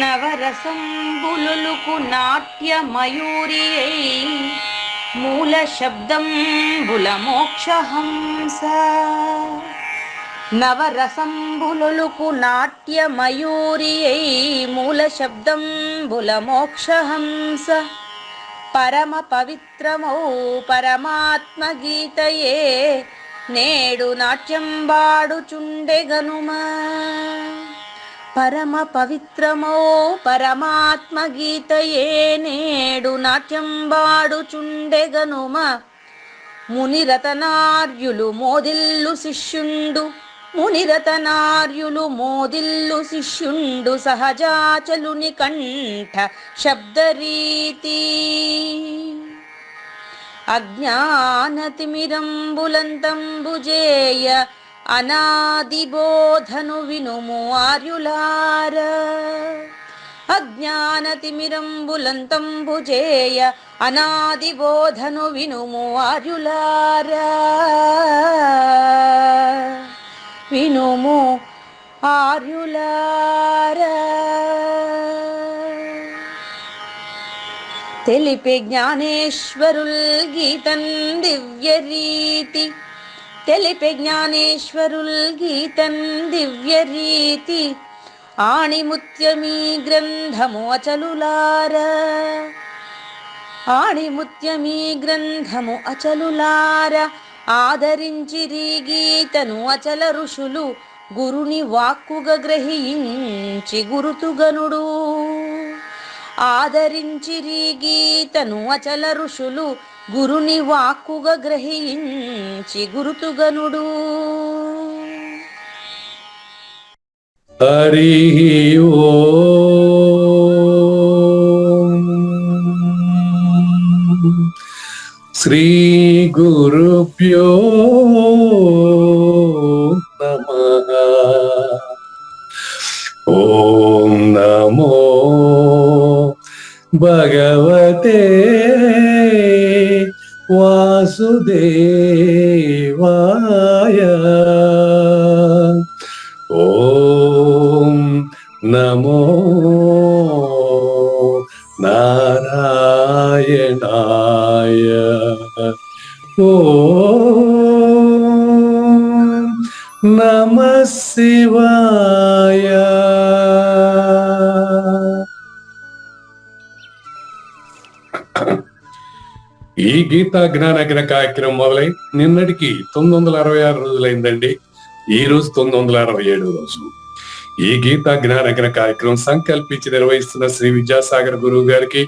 నవరసంబులుకు నాట్య మయూరియై మూల శబ్దంబుల మోక్షహంస. నవరసంబులుకు నాట్య మయూరియై మూల శబ్దంబుల మోక్షహంస. పరమ పవిత్రమౌ పరమాత్మ గీతయే నేడు నాట్యంబాడుచుండెగనుమా. పరమ పవిత్రమో పరమాత్మ గీతయే నేడు నాట్యంబాడుచుండెగనుమ. మునిరతనార్యులు మోదిల్లు శిష్యుండు, మునిరతనార్యులు మోదిల్లు శిష్యుండు సహజాచలుని కంఠ శబ్దరీతి. అజ్ఞానతిమిరంబులంతంబుజేయ అనాదిబోధను వినుము ఆర్యులార. అజ్ఞానతిమిరంబులంతంబుజేయ అనాదిబోధను వినుము ఆర్యులార. వినుము ఆర్యులార. తెలిపే జ్ఞానేశ్వరుల్ గీతన్ దివ్యరీతి. తెలిపే జ్ఞానేశ్వరుల్ గీతన్ దివ్యరీతి. ఆణిముత్యమీ గ్రంథము అచలులార. ఆణిముత్యమీ గ్రంథము అచలులార. ఆదరించిరి గీతను అచల ఋషులు గురుని వాక్కుగా గ్రహించి గురుతుగనుడు. ఆదరించిరి గీతను అచల ఋషులు గురుని వాక్కుగా గ్రహించి గురుతుగనుడు. హరి ఓం. శ్రీ గురుభ్యో నమః. ఓం నమో భగవతే వాసుదేవాయ. ఓం నమో నారాయణాయ. ఓం నమః శివాయ. ఈ గీతా జ్ఞానగ్న కార్యక్రమం మొదలై నిన్నటికి 966 రోజులైందండి. ఈ రోజు 967 రోజు. ఈ గీతా జ్ఞానగ్న కార్యక్రమం సంకల్పించి నిర్వహిస్తున్న శ్రీ విద్యాసాగర్ గురువు గారికి,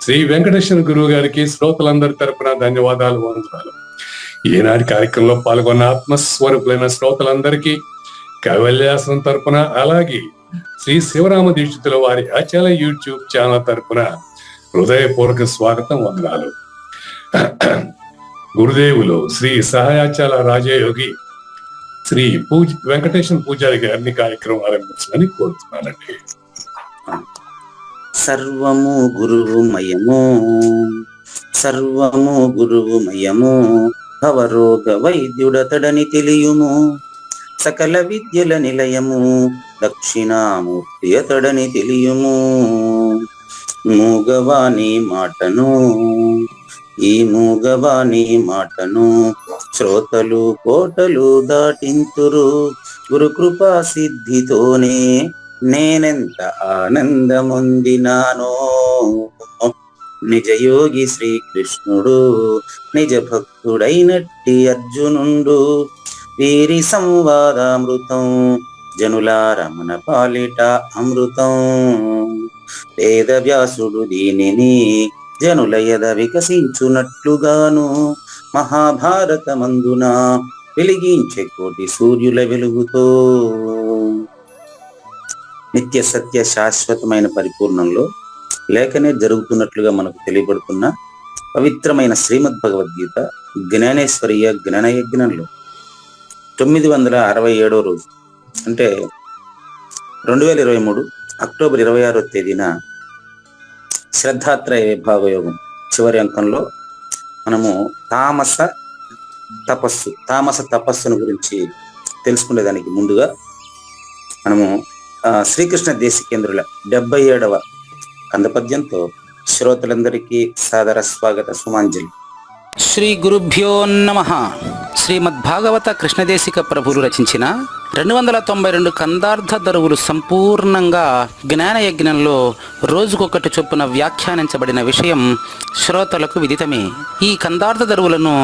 శ్రీ వెంకటేశ్వర గురువు గారికి శ్రోతలందరి తరపున ధన్యవాదాలు, వందనాలు. ఈనాటి కార్యక్రమంలో పాల్గొన్న ఆత్మస్వరూపులైన శ్రోతలందరికీ కైవల్యాసనం తరపున, అలాగే శ్రీ శివరామ దీక్షితుల వారి అచల యూట్యూబ్ ఛానల్ తరపున హృదయపూర్వక స్వాగతం, వందనాలు. గురుదేవులు శ్రీ సహాయాచాల రాజయోగి శ్రీ వెంకటేశ్వర పూజారి గారిని కార్యక్రమం ఆరంభించమని కోరుతున్నానండి. సర్వము గురువుమయము, సర్వము గురువుమయము. భవరోగ వైద్యుడతడని తెలియుము. సకల విద్యల నిలయము దక్షిణామూర్తి అతడని తెలియుము. మూగవాణి మాటను, ఈ మూగవాణి మాటను శ్రోతలు కోటలు దాటింతురు. గురు కృపా సిద్ధితోనే నేనెంత ఆనందమొందినానో. నిజయోగి శ్రీకృష్ణుడు నిజ భక్తుడైనట్టి అర్జునుండు. వీరి సంవాదామృతం జనులారమణ పాలిట అమృతం. వేదవ్యాసుడు దీనిని జనుల యద వికసించునట్లుగాను మహాభారతమందున వెలిగించే కోటి సూర్యుల వెలుగుతో. నిత్య సత్య శాశ్వతమైన పరిపూర్ణంలో లేఖనే జరుగుతున్నట్లుగా మనకు తెలియబడుతున్న పవిత్రమైన శ్రీమద్ భగవద్గీత జ్ఞానేశ్వరీయ జ్ఞానయజ్ఞంలో 967వ రోజు, అంటే 2023 అక్టోబర్ 26వ తేదీన శ్రద్ధాత్రయ విభాగయోగం చివరి అంకంలో మనము తామస తపస్సును గురించి తెలుసుకునేదానికి ముందుగా మనము శ్రీకృష్ణ దేశికేంద్రుల 77వ కందపద్యంతో శ్రోతలందరికీ సాదర స్వాగత సుమాంజలి. శ్రీ గురుభ్యో నమః. శ్రీమద్భాగవత కృష్ణదేశిక ప్రభులు రచించిన 292 కందార్థ దరువులు సంపూర్ణంగా జ్ఞానయజ్ఞంలో రోజుకొకటి చొప్పున వ్యాఖ్యానించబడిన విషయం శ్రోతలకు విదితమే. ఈ కందార్థ దరువులను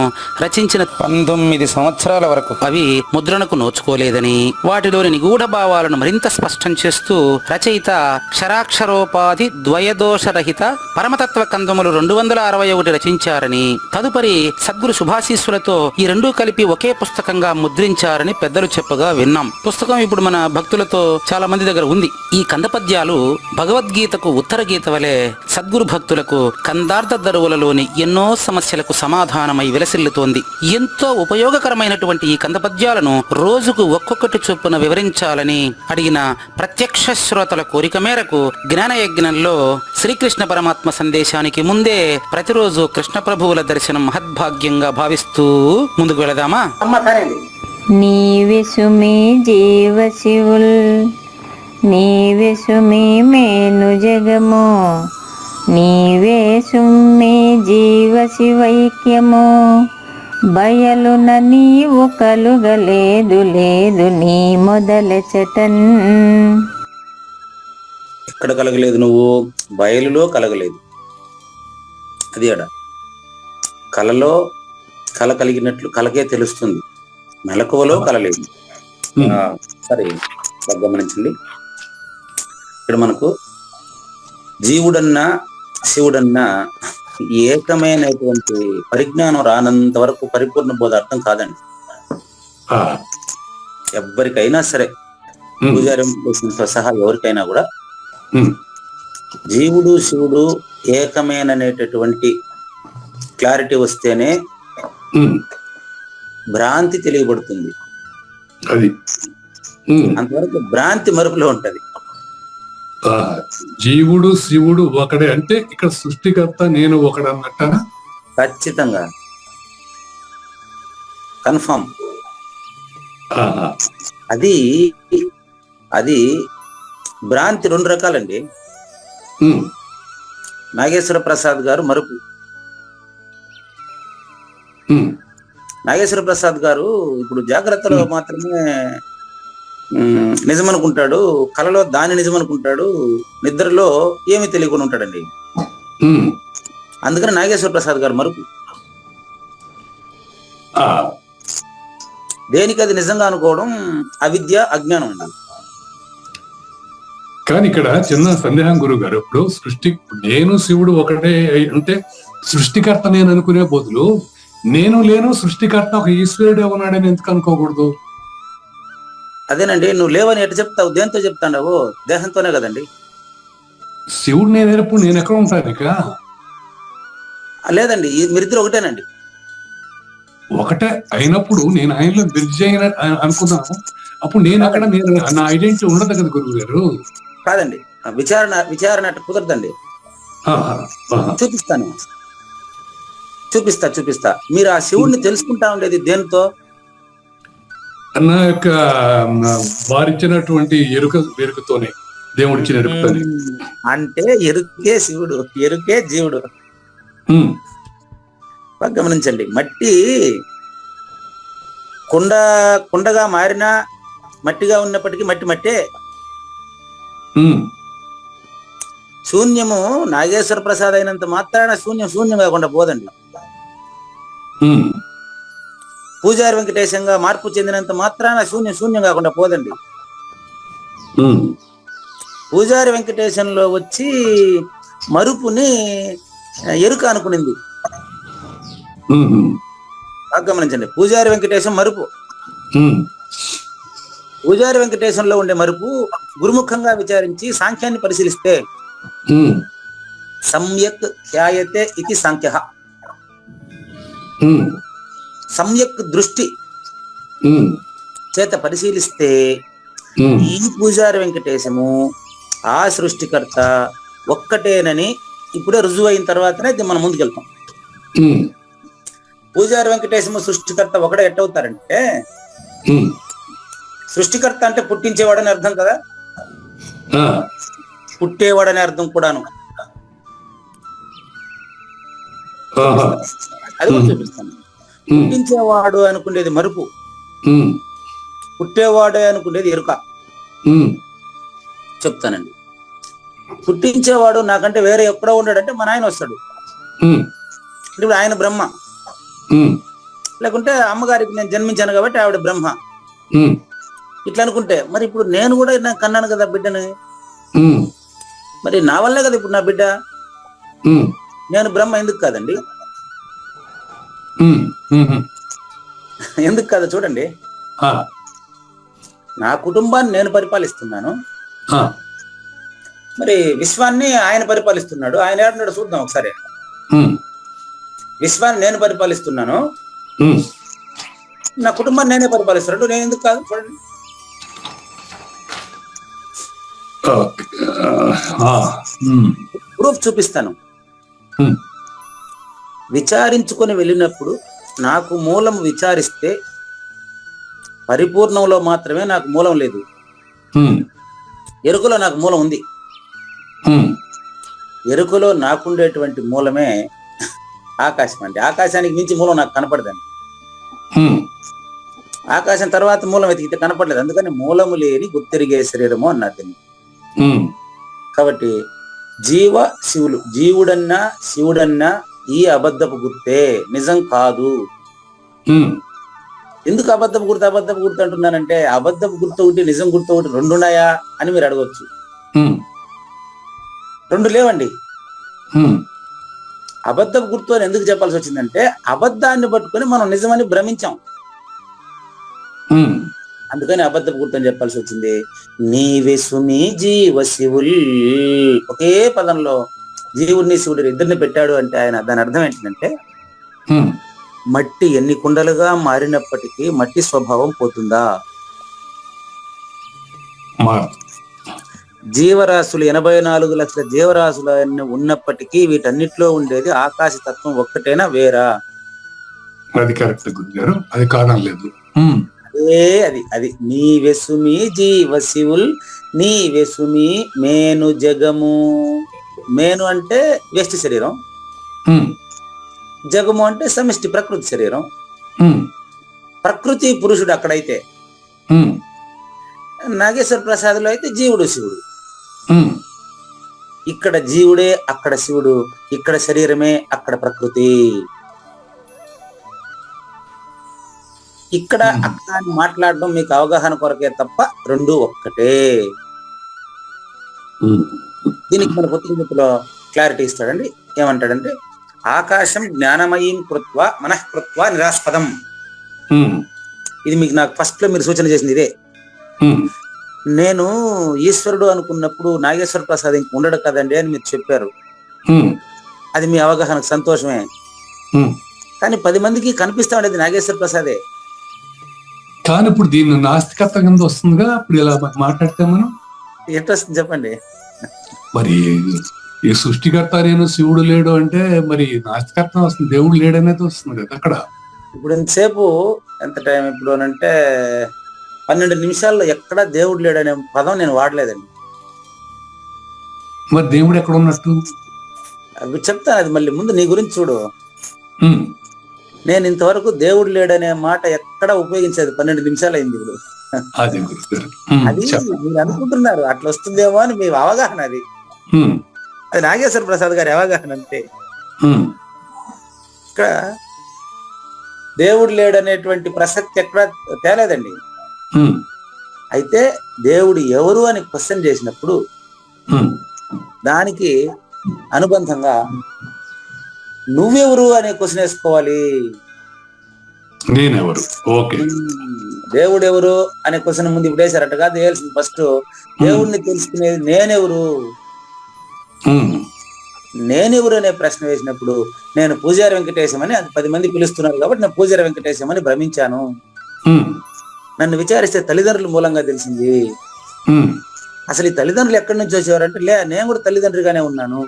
రచించిన 19 సంవత్సరాల వరకు అవి ముద్రణకు నోచుకోలేదని, వాటిలోని నిగూఢ భావాలను మరింత స్పష్టం చేస్తూ రచయిత క్షరాక్షరోపాధి ద్వయదోషరహిత పరమతత్వ కందములు 261 రచించారని, తదుపరి సద్గురు శుభాశీస్సులతో ఈ రెండూ కలిపి ఒకే పుస్తకంగా ముద్రించారని పెద్దలు చెప్పగా విన్నాం. పుస్తకం ఇప్పుడు మన భక్తులతో చాలా మంది దగ్గర ఉంది. ఈ కందపద్యాలు భగవద్గీతకు ఉత్తర గీత వలె సద్గురు భక్తులకు కందార్థ దరువులలోని ఎన్నో సమస్యలకు సమాధానమై విలసిల్లుతోంది. ఎంతో ఉపయోగకరమైనటువంటి ఈ కందపద్యాలను రోజుకు ఒక్కొక్కటి చొప్పున వివరించాలని అడిగిన ప్రత్యక్ష శ్రోతల కోరిక మేరకు జ్ఞానయజ్ఞంలో శ్రీకృష్ణ పరమాత్మ సందేశానికి ముందే ప్రతిరోజు కృష్ణ ప్రభువుల దర్శనం మహద్భాగ్యంగా భావిస్తూ ముందుకు వెళదామా? నీవే సుమి జీవ శివుల్, నీవే సుమి మేను జగము, నీవే సుమ్మి జీవ శివైక్యము, బయలున నీవు కలుగలేదు లేదు నీ మొదలెచటన్. ఎక్కడ కలగలేదు? నువ్వు బయలులో కలగలేదు. అది అడ కలలో కల కలిగినట్లు కలకే తెలుస్తుంది, మెలకువలో కలలేదు. సరే, గమనించండి. ఇక్కడ మనకు జీవుడన్నా శివుడన్నా ఏకమైనటువంటి పరిజ్ఞానం రానంత వరకు పరిపూర్ణ బోధ అర్థం కాదండి. ఎవరికైనా సరే, పూజారి సహా ఎవరికైనా కూడా జీవుడు శివుడు ఏకమేననేటటువంటి క్లారిటీ వస్తేనే భ్రాంతి తెలియబడుతుంది. అది అంతవరకు భ్రాంతి మరుపులో ఉంటది. జీవుడు శివుడు ఒకడే అంటే ఇక్కడ సృష్టికర్త నేను ఒకడన్నట్ట. ఖచ్చితంగా కన్ఫర్మ్. అది అది భ్రాంతి 2 రకాలండి. నాగేశ్వర ప్రసాద్ గారు మరుపు. నాగేశ్వర ప్రసాద్ గారు ఇప్పుడు జాగ్రత్తలో మాత్రమే నిజమనుకుంటాడు, కలలో దాన్ని నిజమనుకుంటాడు, నిద్రలో ఏమీ తెలియకుండా ఉంటాడండి. అందుకని నాగేశ్వర ప్రసాద్ గారు మరుపు. దేనికి అది నిజంగా అనుకోవడం అవిద్య, అజ్ఞానం అండి. కానీ ఇక్కడ చిన్న సందేహం గురువు గారు. ఇప్పుడు నేను శివుడు ఒకటే అంటే సృష్టికర్త నేను అనుకునే బదులు నేను లేను సృష్టికర్త ఒక ఈశ్వరుడే ఉన్నాడని ఎందుకు అనుకోకూడదు? అదేనండి, నువ్వు లేవని ఎట్లా చెప్తావు? దేంతో చెప్తాండావు? దేహంతోనే కదండి. శివుడు నేనేప్పుడు నేను ఎక్కడ ఉంటాను ఇక? లేదండి, మీరిద్దరు ఒకటేనండి. ఒకటే అయినప్పుడు నేను ఆయనలో బ్రిడ్జ్ అయిన అనుకున్నాను. అప్పుడు నేను అక్కడ నా ఐడెంటిటీ ఉండదు కదా గురువు గారు. కాదండి, విచారణ అట్లా కుదరదండి. చూపిస్తా. మీరు ఆ శివుడిని తెలుసుకుంటా ఉండేది దేంతో? నా యొక్క వారిచ్చినటువంటి ఎరుకతోనే, దేవుడిచ్చిన ఎరుకతోనే. అంటే ఎరుకే శివుడు, ఎరుకే జీవుడు. గమనించండి, మట్టి కుండగా మారినా మట్టిగా ఉన్నప్పటికీ మట్టి మట్టే. శూన్యము నాగేశ్వర ప్రసాద్ అయినంత మాత్రాన శూన్యం కాకుండా పోదండి. పూజారి వెంకటేశంగా మార్పు చెందినంత మాత్రాన శూన్యం కాకుండా పోదండి. పూజారి వెంకటేశంలో వచ్చి మరుపుని ఎరుక అనుకునింది. గమనించండి, పూజారి వెంకటేశం మరుపు. పూజారి వెంకటేశంలో ఉండే మరుపు గురుముఖంగా విచారించి సాంఖ్యాన్ని పరిశీలిస్తే సమ్యక్ ఖ్యాయతే ఇది సాంఖ్య. సమ్యక్ దృష్టి చేత పరిశీలిస్తే ఈ పూజారి వెంకటేశము ఆ సృష్టికర్త ఒక్కటేనని ఇప్పుడే రుజువు అయిన తర్వాతనే మనం ముందుకెళ్తాం. పూజారి వెంకటేశము సృష్టికర్త ఒకడే ఎట్టవుతారంటే, సృష్టికర్త అంటే పుట్టించేవాడని అర్థం కదా. ఆ, పుట్టేవాడు అనే అర్థం కూడాను. ఆహా. అది కూడా చూపిస్తాను. పుట్టించేవాడు అనుకునేది మరుపు, ఉమ్, పుట్టేవాడే అనుకునేది ఎరుక. ఉమ్, చెప్తానండి. పుట్టించేవాడు నాకంటే వేరే ఎక్కడో ఉన్నాడంటే మన ఆయన వస్తాడు. ఉమ్, ఇప్పుడు ఆయన బ్రహ్మ, ఉమ్, లేకుంటే అమ్మగారికి నేను జన్మించాను కాబట్టి ఆవిడ బ్రహ్మ. ఉమ్, ఇట్లా అనుకుంటే మరి ఇప్పుడు నేను కూడా నాకు కన్నాను కదా బిడ్డని, ఉమ్, మరి నా వల్లే కదా ఇప్పుడు నా బిడ్డ. ఉమ్, నేను బ్రహ్మ ఎందుకు కాదండి? ఉమ్, ఉమ్, ఎందుకు కాదు చూడండి. ఆ, నా కుటుంబాన్ని నేను పరిపాలిస్తున్నాను, ఆ, మరి విశ్వాన్ని ఆయన పరిపాలిస్తున్నాడు. ఆయన ఏడున్నాడు చూద్దాం ఒకసారి. ఉమ్, విశ్వాన్ని నేను పరిపాలిస్తున్నాను, ఉమ్, నా కుటుంబాన్ని నేనే పరిపాలిస్తున్నాడు, నేను ఎందుకు కాదు చూడండి. ఓకే. ఆ, ఉమ్, ప్రూఫ్ చూపిస్తాను. ఉమ్, విచారించుకొని వెళ్ళినప్పుడు నాకు మూలం విచారిస్తే పరిపూర్ణంలో మాత్రమే నాకు మూలం లేదు, ఉమ్, ఎరుకలో నాకు మూలం ఉంది. ఉమ్, ఎరుకలో నాకుండేటువంటి మూలమే ఆకాశం అండి. ఆకాశానికి మించి మూలం నాకు కనపడదండి. ఉమ్, ఆకాశం తర్వాత మూలం వెతికితే కనపడలేదు. అందుకని మూలము లేని గుర్తెరిగే శరీరము అన్నారు దీన్ని. ఉమ్, కాబట్టి జీవ శివులు, జీవుడన్నా శివుడన్నా ఈ అబద్ధపు గుర్తే, నిజం కాదు. ఉమ్, ఎందుకు అబద్ధపు గుర్తు అంటున్నానంటే, అబద్ధపు గుర్తు ఒకటి నిజం గుర్తు ఒకటి రెండు ఉన్నాయా అని మీరు అడగవచ్చు. ఉమ్, రెండు లేవండి. ఉమ్, అబద్ధపు గుర్తు అని ఎందుకు చెప్పాల్సి వచ్చిందంటే, అబద్ధాన్ని పట్టుకొని మనం నిజమని భ్రమించాం, ఉమ్, అందుకని అబద్ధపు గుర్తు అని చెప్పాల్సి వచ్చింది. నీవే సుమి జీవ శివుల్, ఒకే పదంలో జీవుడిని శివుడిని ఇద్దరిని పెట్టాడు అంటే ఆయన దాని అర్థం ఏంటంటే, ఉమ్, మట్టి ఎన్ని కుండలుగా మారినప్పటికీ మట్టి స్వభావం పోతుందా? జీవరాశులు 84 లక్షల జీవరాశులు ఉన్నప్పటికీ వీటన్నిటిలో ఉండేది ఆకాశ తత్వం ఒక్కటేనా వేరా? అది కరెక్ట్ గురుగారు, అది కాదనలేదు. ఉమ్, అదే అది అది నీవే సుమి జీవ శివుల్, నీవే సుమి మేను జగము. మేను అంటే వ్యష్టి శరీరం, ఉమ్, జగము అంటే సమిష్టి ప్రకృతి శరీరం. ఉమ్, ప్రకృతి పురుషుడు అక్కడైతే, ఉమ్, నాగేశ్వర ప్రసాద్లో అయితే జీవుడు శివుడు. ఉమ్, ఇక్కడ జీవుడే అక్కడ శివుడు, ఇక్కడ శరీరమే అక్కడ ప్రకృతి. ఇక్కడ అక్కడ అని మాట్లాడడం మీకు అవగాహన కొరకే తప్ప రెండు ఒక్కటే. ఉమ్, దీనికి మన పుత్రికలో క్లారిటీ ఇస్తాడండి. ఏమంటాడంటే, ఆకాశం జ్ఞానమయీం కృత్వ మనఃకృత్వ నిరాస్పదం. ఉమ్, ఇది మీకు నాకు ఫస్ట్ లో మీరు సూచన చేసింది ఇదే. ఉమ్, నేను ఈశ్వరుడు అనుకున్నప్పుడు నాగేశ్వర ప్రసాద్ ఇంక ఉండడు కదండి అని మీరు చెప్పారు. ఉమ్, అది మీ అవగాహనకు సంతోషమే. ఉమ్. కానీ 10 మందికి కనిపిస్తా ఉండేది నాగేశ్వర ప్రసాదే. కానీ ఇప్పుడు దీన్ని నాస్తికత్వం కింద వస్తుందిగా, అప్పుడు ఇలా మాట్లాడితే మనం ఎట్లా వస్తుంది చెప్పండి? మరి ఈ సృష్టికర్త నేను శివుడు లేడు అంటే మరి నాస్తికత్వం వస్తుంది, దేవుడు లేడనేది వస్తుంది కదా అక్కడ. ఇప్పుడు ఇంతసేపు ఎంత టైం ఇప్పుడు అంటే 12 నిమిషాల్లో ఎక్కడ దేవుడు లేడనే పదం నేను వాడలేదండి. మరి దేవుడు ఎక్కడ ఉన్నట్టు? అవి చెప్తాను, అది మళ్ళీ ముందు నీ గురించి చూడు. ఉమ్, నేను ఇంతవరకు దేవుడు లేడనే మాట ఎక్కడ ఉపయోగించేది 12 నిమిషాలు అయింది ఇప్పుడు. అదే గురుగారు. ఉమ్, అది చెప్పండి. మీరు అనుకుంటున్నారు అట్లా వస్తుందేమో అని మీ అవగాహన. అది ఉమ్, అది నాగేశ్వర ప్రసాద్ గారి అవగాహన అంతే. ఉమ్, ఇక్కడ దేవుడు లేడనేటువంటి ప్రసక్తి ఎక్కడ తేలేదండి. ఉమ్, అయితే దేవుడు ఎవరు అని క్వశ్చన్ చేసినప్పుడు ఉమ్, దానికి అనుబంధంగా నువ్వెవరు అనే క్వశ్చన్ వేసుకోవాలి. నేనెవరు? ఓకే. దేవుడు ఎవరు అనే క్వశ్చన్ ముందు ఇప్పుడు వేశారట కాదు, వేయాల్సింది ఫస్ట్ దేవుడిని తెలుసుకునేది నేనెవరు. ఉమ్, నేనెవరు అనే ప్రశ్న వేసినప్పుడు నేను పూజారి వెంకటేశం అని, అది 10 మంది పిలుస్తున్నారు కాబట్టి నేను పూజారి వెంకటేశం అని భ్రమించాను. ఉమ్, నన్ను విచారిస్తే తల్లిదండ్రుల మూలంగా తెలిసింది. ఉమ్, అసలు ఈ తల్లిదండ్రులు ఎక్కడి నుంచి వచ్చేవారంటే, నేను కూడా తల్లిదండ్రిగానే ఉన్నాను.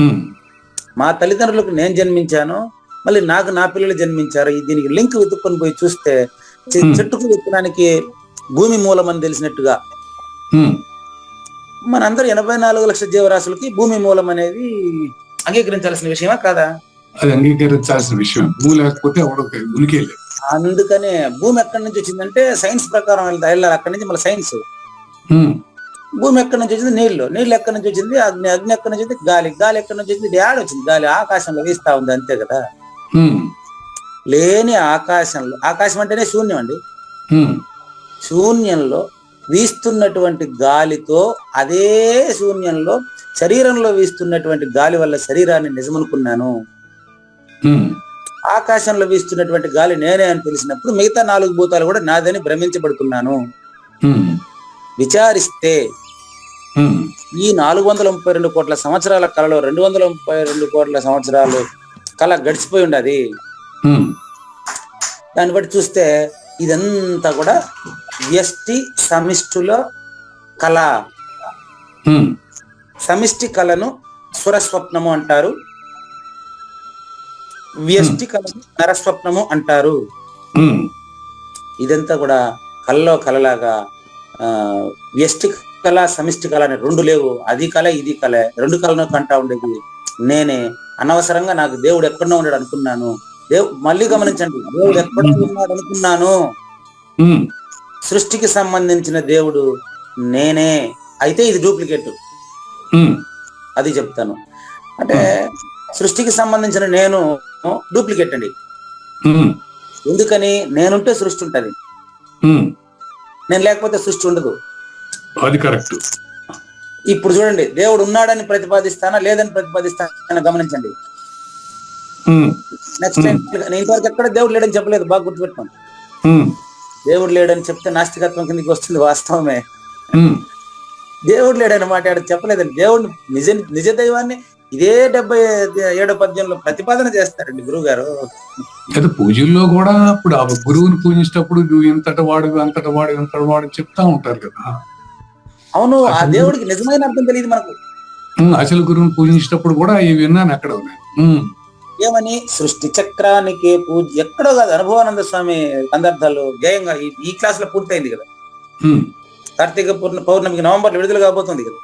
ఉమ్, మా తల్లిదండ్రులకు నేను జన్మించాను, మళ్ళీ నాకు నా పిల్లలు జన్మించారు. దీనికి లింక్ వెతుక్కొని పోయి చూస్తే చెట్టుకు విత్తనానికి భూమి మూలం అని తెలిసినట్టుగా ఉమ్, మనందరూ 84 లక్షల జీవరాశులకి భూమి మూలం అనేది అంగీకరించాల్సిన విషయమా కాదా? అది అంగీకరించాల్సిన విషయం. భూమి లేకపోతే ఉనికి లేదు. అందుకనే భూమి ఎక్కడి నుంచి వచ్చిందంటే సైన్స్ ప్రకారం వెళ్ళాలి. అక్కడి నుంచి మళ్ళీ సైన్స్. భూమి ఎక్కడి నుంచి వచ్చింది? నీళ్లు ఎక్కడి నుంచి వచ్చింది? అగ్ని ఎక్కడి నుంచి వచ్చింది? గాలి ఎక్కడి నుంచి వచ్చింది? డాడ్ వచ్చింది. గాలి ఆకాశంలో వీస్తా ఉంది, అంతే కదా. లేని ఆకాశం అంటేనే శూన్యం అండి. శూన్యంలో వీస్తున్నటువంటి గాలితో, అదే శూన్యంలో శరీరంలో వీస్తున్నటువంటి గాలి వల్ల శరీరాన్ని నిజమనుకున్నాను. ఆకాశంలో వీస్తున్నటువంటి గాలి నేనే అని తెలిసినప్పుడు మిగతా 4 భూతాలు కూడా నాదని భ్రమించబడుతున్నాను. విచారిస్తే ఈ 432 కోట్ల సంవత్సరాల కళలో 232 కోట్ల సంవత్సరాలు కళ గడిచిపోయి ఉండదు. దాన్ని బట్టి చూస్తే ఇదంతా కూడా వ్యష్టి సమిష్టిల కళ. సమిష్టి కళను సురస్వప్నము అంటారు, వ్యష్టి కళను నరస్వప్నము అంటారు. ఇదంతా కూడా కళలో కళలాగా వ్యష్టి కళ సమిష్టి కళ అని 2 లేవు. అది కళ ఇది కళ, 2 కళను కంటా ఉండేది నేనే. అనవసరంగా నాకు దేవుడు ఎక్కడో ఉన్నాడు అనుకున్నాను. మళ్ళీ గమనించండి, దేవుడు ఎక్కడో ఉన్నాడు అనుకున్నాను. సృష్టికి సంబంధించిన దేవుడు నేనే, అయితే ఇది డూప్లికేట్. అది చెప్తాను. అంటే సృష్టికి సంబంధించిన నేను డూప్లికేట్ అండి. ఎందుకని? నేనుంటే సృష్టి ఉంటది, నేను లేకపోతే సృష్టి ఉండదు. అది కరెక్ట్. ఇప్పుడు చూడండి, దేవుడు ఉన్నాడని ప్రతిపాదిస్తానా లేదని ప్రతిపాదిస్తానా గమనించండి. నెక్స్ట్ టైం నేను ఇంతవరకు ఎక్కడ దేవుడు లేడని చెప్పలేదు, బాగా గుర్తుపెట్టుకోండి. దేవుడు లేడని చెప్తే నాస్తికత్వం కిందకి వస్తుంది. వాస్తవమే, దేవుడు లేడని మాట చెప్పలేదండి. దేవుడిని నిజ దైవాన్ని ఇదే 77వ పద్యంలో ప్రతిపాదన చేస్తారండి గురువు గారు. అయితే పూజల్లో కూడా ఇప్పుడు ఆ గురువుని పూజించేటప్పుడు నువ్వు ఇంతటి వాడు అంతటి వాడు ఇంతటి వాడు చెప్తా ఉంటారు కదా. అవును, ఆ దేవుడికి నిజమైన అర్థం తెలియదు మనకు. అసలు గురువుని పూజించేటప్పుడు కూడా ఇవి విన్నాను ఎక్కడ ఉన్నాయి. ఏమని? సృష్టి చక్రానికి పూజ ఎక్కడో కాదు. అనుభవానంద స్వామి సందర్భాలు గేయంగా ఈ క్లాస్ లో పూర్తయింది కదా. కార్తీక పౌర్ణమికి నవంబర్లో విడుదల కాబోతుంది కదా.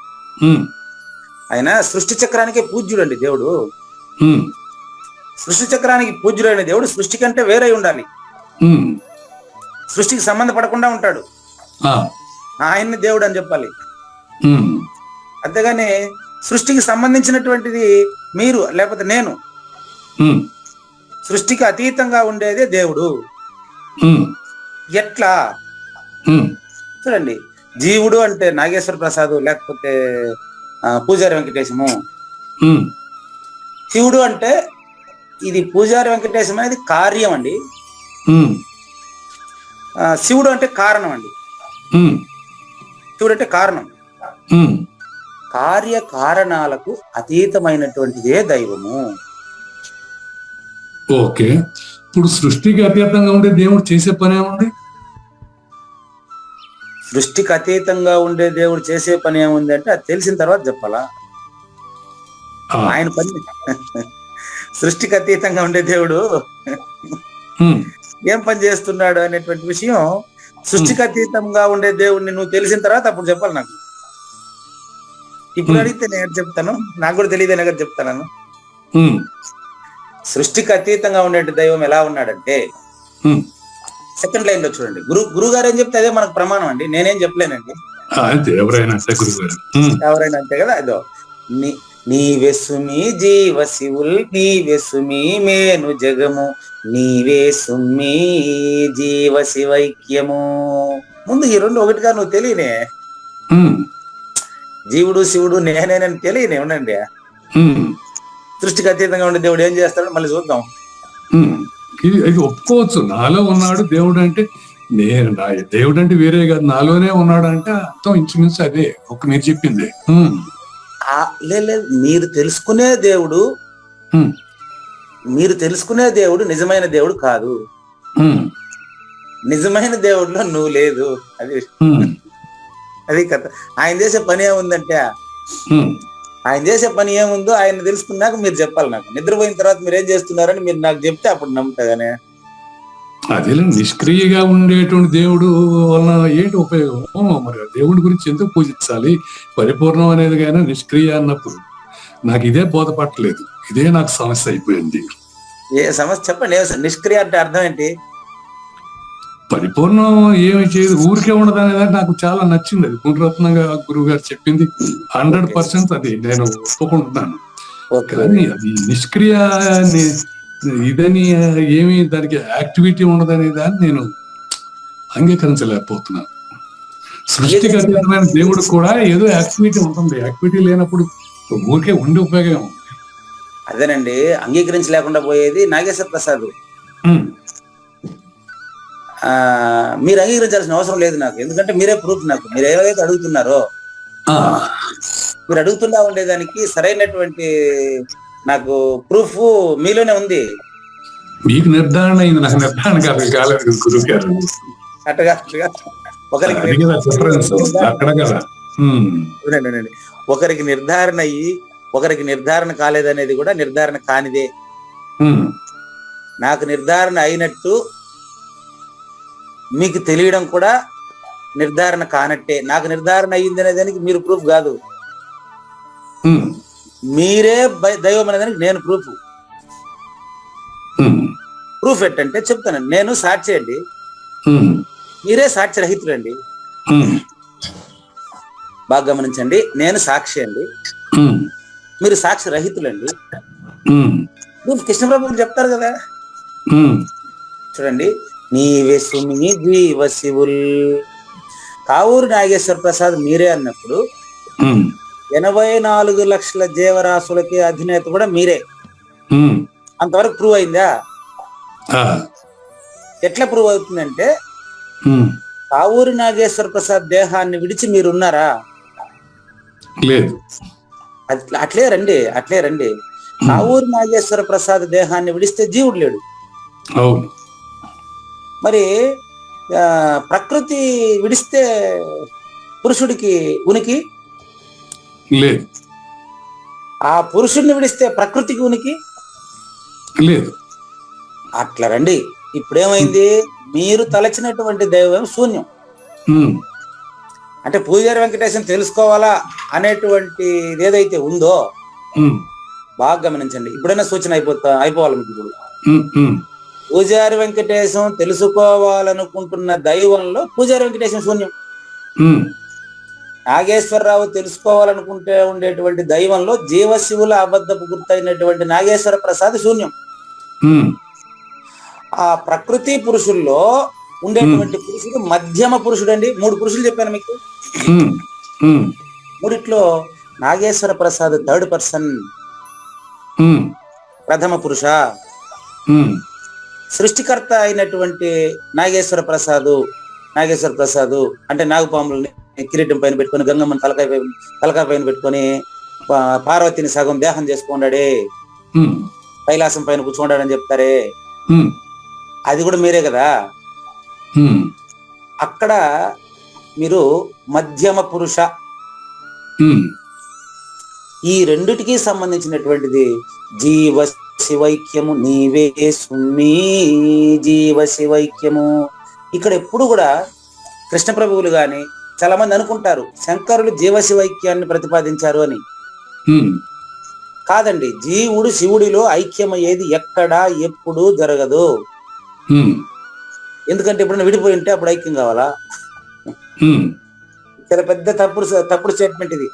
ఆయన సృష్టి చక్రానికే పూజ్యుడు అండి దేవుడు. సృష్టి చక్రానికి పూజ్యుడైన దేవుడు సృష్టి కంటే వేరే ఉండాలి, సృష్టికి సంబంధపడకుండా ఉంటాడు. ఆయన్ని దేవుడు అని చెప్పాలి. అంతేగాని సృష్టికి సంబంధించినటువంటిది మీరు లేకపోతే నేను, సృష్టికి అతీతంగా ఉండేదే దేవుడు. ఎట్లా చూడండి, జీవుడు అంటే నాగేశ్వర ప్రసాద్ లేకపోతే పూజారి వెంకటేశము, శివుడు అంటే ఇది పూజారి వెంకటేశం అనేది కార్యం అండి, శివుడు అంటే కారణం అండి. శివుడు అంటే కారణం. కార్య కారణాలకు అతీతమైనటువంటిదే దైవము. ఓకే, ఇప్పుడు సృష్టికి అతీతంగా ఉండే దేవుడు చేసే పని ఏముంది? సృష్టికి అతీతంగా ఉండే దేవుడు చేసే పని ఏముంది అంటే అది తెలిసిన తర్వాత చెప్పాలా. ఆయన పని సృష్టికి అతీతంగా ఉండే దేవుడు ఏం పని చేస్తున్నాడు అనేటువంటి విషయం సృష్టికి అతీతంగా ఉండే దేవుడిని నువ్వు తెలిసిన తర్వాత అప్పుడు చెప్పాలి నాకు. ఇప్పుడు అడిగితే నేను చెప్తాను, నాకు కూడా తెలియదు అని చెప్తాను. సృష్టికి అతీతంగా ఉండే దైవం ఎలా ఉన్నాడంటే సెకండ్ లైన్ లో చూడండి, గురువు గారు ఏం చెప్తే అదే మనకు ప్రమాణం అండి, నేనేం చెప్పలేనండి. ఎవరైనా అంతే కదా. అదో నీవే సుమి జీవ శివుల్, నీవే సుమి మేను జగము, నీవే సుమి జీవ శివైక్యము. ముందు ఈ 2 ఒకటిగా నువ్వు తెలియనే. జీవుడు శివుడు నేనేనని తెలియనే ఉండండి. సృష్టికి అతీతంగా ఉండే దేవుడు ఏం చేస్తాడో మళ్ళీ చూద్దాం. ఇది ఒప్పుకోవచ్చు, నాలో ఉన్నాడు దేవుడు అంటే. దేవుడు అంటే వేరే కాదు, నాలోనే ఉన్నాడు అంటే అర్థం ఇంచుమించు అదే ఒక మీరు చెప్పింది. లేదు, మీరు తెలుసుకునే దేవుడు నిజమైన దేవుడు కాదు. నిజమైన దేవుడిలో నువ్వు లేదు. అది కథ. ఆయన చేసే పని ఏముందంటే, ఆయన చేసే పని ఏముందో ఆయన తెలుసుకున్నాక మీరు చెప్పాలి నాకు. నిద్రపోయిన తర్వాత మీరు ఏం చేస్తున్నారని మీరు నాకు చెప్తే అప్పుడు నమ్ముతా. గానే అదే నిష్క్రియగా ఉండేటువంటి దేవుడు వలన ఏంటి ఉపయోగం? మరి ఆ దేవుడి గురించి ఎందుకు పూజించాలి? పరిపూర్ణం అనేది కానీ నిష్క్రియ అన్నప్పుడు నాకు ఇదే బోధపట్టలేదు. ఇదే నాకు సమస్య అయిపోయింది. ఏ సమస్య చెప్పండి. నిష్క్రియ అంటే అర్థం ఏంటి? పరిపూర్ణం ఏమి చేయదు, ఊరికే ఉండదు అనేది నాకు చాలా నచ్చింది. అది పునరత్నంగా గురువు గారు చెప్పింది 100% అది నేను ఒప్పుకుంటున్నాను. కానీ అది నిష్క్రియ ఇదని ఏమి దానికి యాక్టివిటీ ఉండదనే దాన్ని నేను అంగీకరించలేకపోతున్నాను. సృష్టికి అతీతమైన దేవుడు కూడా ఏదో యాక్టివిటీ ఉంటుంది. యాక్టివిటీ లేనప్పుడు ఊరికే ఉండి ఉపయోగం. అదేనండి, అంగీకరించలేకుండా పోయేది నాగేశ్వర ప్రసాద్. మీరు అంగీకరించాల్సిన అవసరం లేదు నాకు, ఎందుకంటే మీరే ప్రూఫ్. నాకు మీరు ఏదైతే అడుగుతున్నారో, మీరు అడుగుతున్నా ఉండేదానికి సరైనటువంటి నాకు ప్రూఫ్ మీలోనే ఉంది. మీకు నిర్ధారణ అయింది, నాకు నిర్ధారణ కాలేదు గురువు గారు. అట్టగా ఒకరికి నిర్ధారణ అయ్యి ఒకరికి నిర్ధారణ కాలేదనేది కూడా నిర్ధారణ కానిదే. నాకు నిర్ధారణ అయినట్టు మీకు తెలియడం కూడా నిర్ధారణ కానట్టే. నాకు నిర్ధారణ అయ్యింది అనేదానికి మీరు ప్రూఫ్ కాదు, మీరే దైవం అనేదానికి నేను ప్రూఫ్. ప్రూఫ్ ఎట్టంటే చెప్తాను, నేను సాక్షి అండి, మీరే సాక్షి రహితులండి. బాగా గమనించండి, నేను సాక్షి అండి, మీరు సాక్షి రహితులండి. కృష్ణప్రభు చెప్తారు కదా, చూడండి, నీవే సుమి జీవ శివుల్. కావూరు నాగేశ్వర ప్రసాద్ మీరే అన్నప్పుడు 84 లక్షల జీవరాశులకి అధినేత కూడా మీరే. అంతవరకు ప్రూవ్ అయిందా? ఎట్లా ప్రూవ్ అవుతుందంటే, కావూరి నాగేశ్వర ప్రసాద్ దేహాన్ని విడిచి మీరున్నారా? లేదు. అట్లే రండి. కావూరి నాగేశ్వర ప్రసాద్ దేహాన్ని విడిస్తే జీవుడు లేడు. మరి ప్రకృతి విడిస్తే పురుషుడికి ఉనికి లేదు. ఆ పురుషుడిని విడిస్తే ప్రకృతికి ఉనికి లేదు. అట్లా రండి. ఇప్పుడేమైంది? మీరు తలచినటువంటి దైవం శూన్యం. అంటే పూజారి వెంకటేశం తెలుసుకోవాలా అనేటువంటి ఏదైతే ఉందో బాగా గమనించండి. ఇప్పుడైనా సూచన అయిపోవాలి మీకు. ఇప్పుడు పూజారి వెంకటేశం తెలుసుకోవాలనుకుంటున్న దైవంలో పూజారి వెంకటేశం శూన్యం. నాగేశ్వరరావు తెలుసుకోవాలనుకుంటే ఉండేటువంటి దైవంలో జీవశివుల అబద్ధపు గుర్తైనటువంటి నాగేశ్వర ప్రసాద్ శూన్యం. ఆ ప్రకృతి పురుషుల్లో ఉండేటువంటి పురుషుడు మధ్యమ పురుషుడు అండి. 3 పురుషులు చెప్పాను మీకు. మూడిట్లో నాగేశ్వర ప్రసాద్ 3rd పర్సన్, ప్రథమ పురుష. సృష్టికర్త అయినటువంటి నాగేశ్వర ప్రసాద్ అంటే నాగపాములని కిరీటం పైన పెట్టుకొని, గంగమ్మని తలకాయ పైన పెట్టుకొని, పార్వతిని సగం దేహం చేసుకున్నాడే, కైలాసం పైన కూర్చున్నాడని చెప్తారే, అది కూడా మీరే కదా. అక్కడ మీరు మధ్యమ పురుష. ఈ రెండిటికి సంబంధించినటువంటిది జీవ శివైక్యము. నీవే సుమ్మి జీవ శివైక్యము. ఇక్కడ ఎప్పుడు కూడా కృష్ణప్రభువులు గాని చాలా మంది అనుకుంటారు శంకరులు జీవ శివైక్యాన్ని ప్రతిపాదించారు అని. కాదండి, జీవుడు శివుడిలో ఐక్యమయ్యేది ఎక్కడా ఎప్పుడు జరగదు. ఎందుకంటే ఎప్పుడైనా విడిపోయి ఉంటే అప్పుడు ఐక్యం కావాలా? చాలా పెద్ద తప్పుడు స్టేట్మెంట్ ఇది.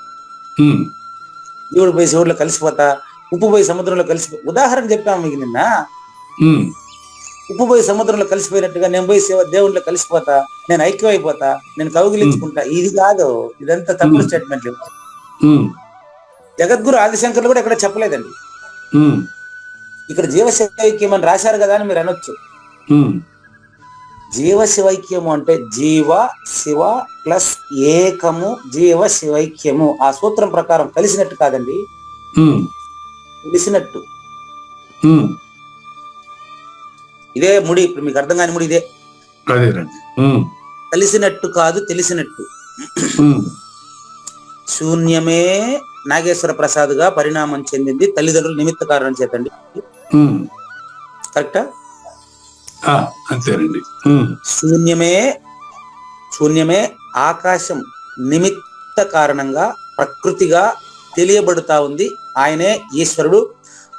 జీవుడు పోయి శివుడిలో కలిసిపోతా, ఉప్పు పోయి సముద్రంలో ఉదాహరణ చెప్పాము మీకు నిన్న. ఉప్పు పోయి సముద్రంలో కలిసిపోయినట్టుగా నేను పోయి దేవుడిలో కలిసిపోతా, నేను ఐక్యం అయిపోతా, నేను కౌగిలించుకుంటా, ఇది కాదు. ఇదంతా తప్పుడు స్టేట్మెంట్లు. జగద్గురు ఆదిశంకర్లు కూడా ఎక్కడ చెప్పలేదండి. ఇక్కడ జీవశివైక్యం అని రాశారు కదా అని మీరు అనొచ్చు. జీవ శివైక్యము అంటే జీవ శివ ప్లస్ ఏకము, జీవ శివైక్యము. ఆ సూత్రం ప్రకారం కలిసినట్టు కాదండి, తెలిసినట్టు. ఇదే ముడి. ఇప్పుడు మీకు అర్థం కాని ముడి ఇదే. కలిసినట్టు కాదు, తెలిసినట్టు. శూన్యమే నాగేశ్వర ప్రసాద్ గా పరిణామం చెందింది తల్లిదండ్రులు నిమిత్త కారణం చేతండి. కరెక్టా? అంతేనండి. శూన్యమే ఆకాశం నిమిత్త కారణంగా ప్రకృతిగా తెలియబడుతా ఉంది. ఆయనే ఈశ్వరుడు.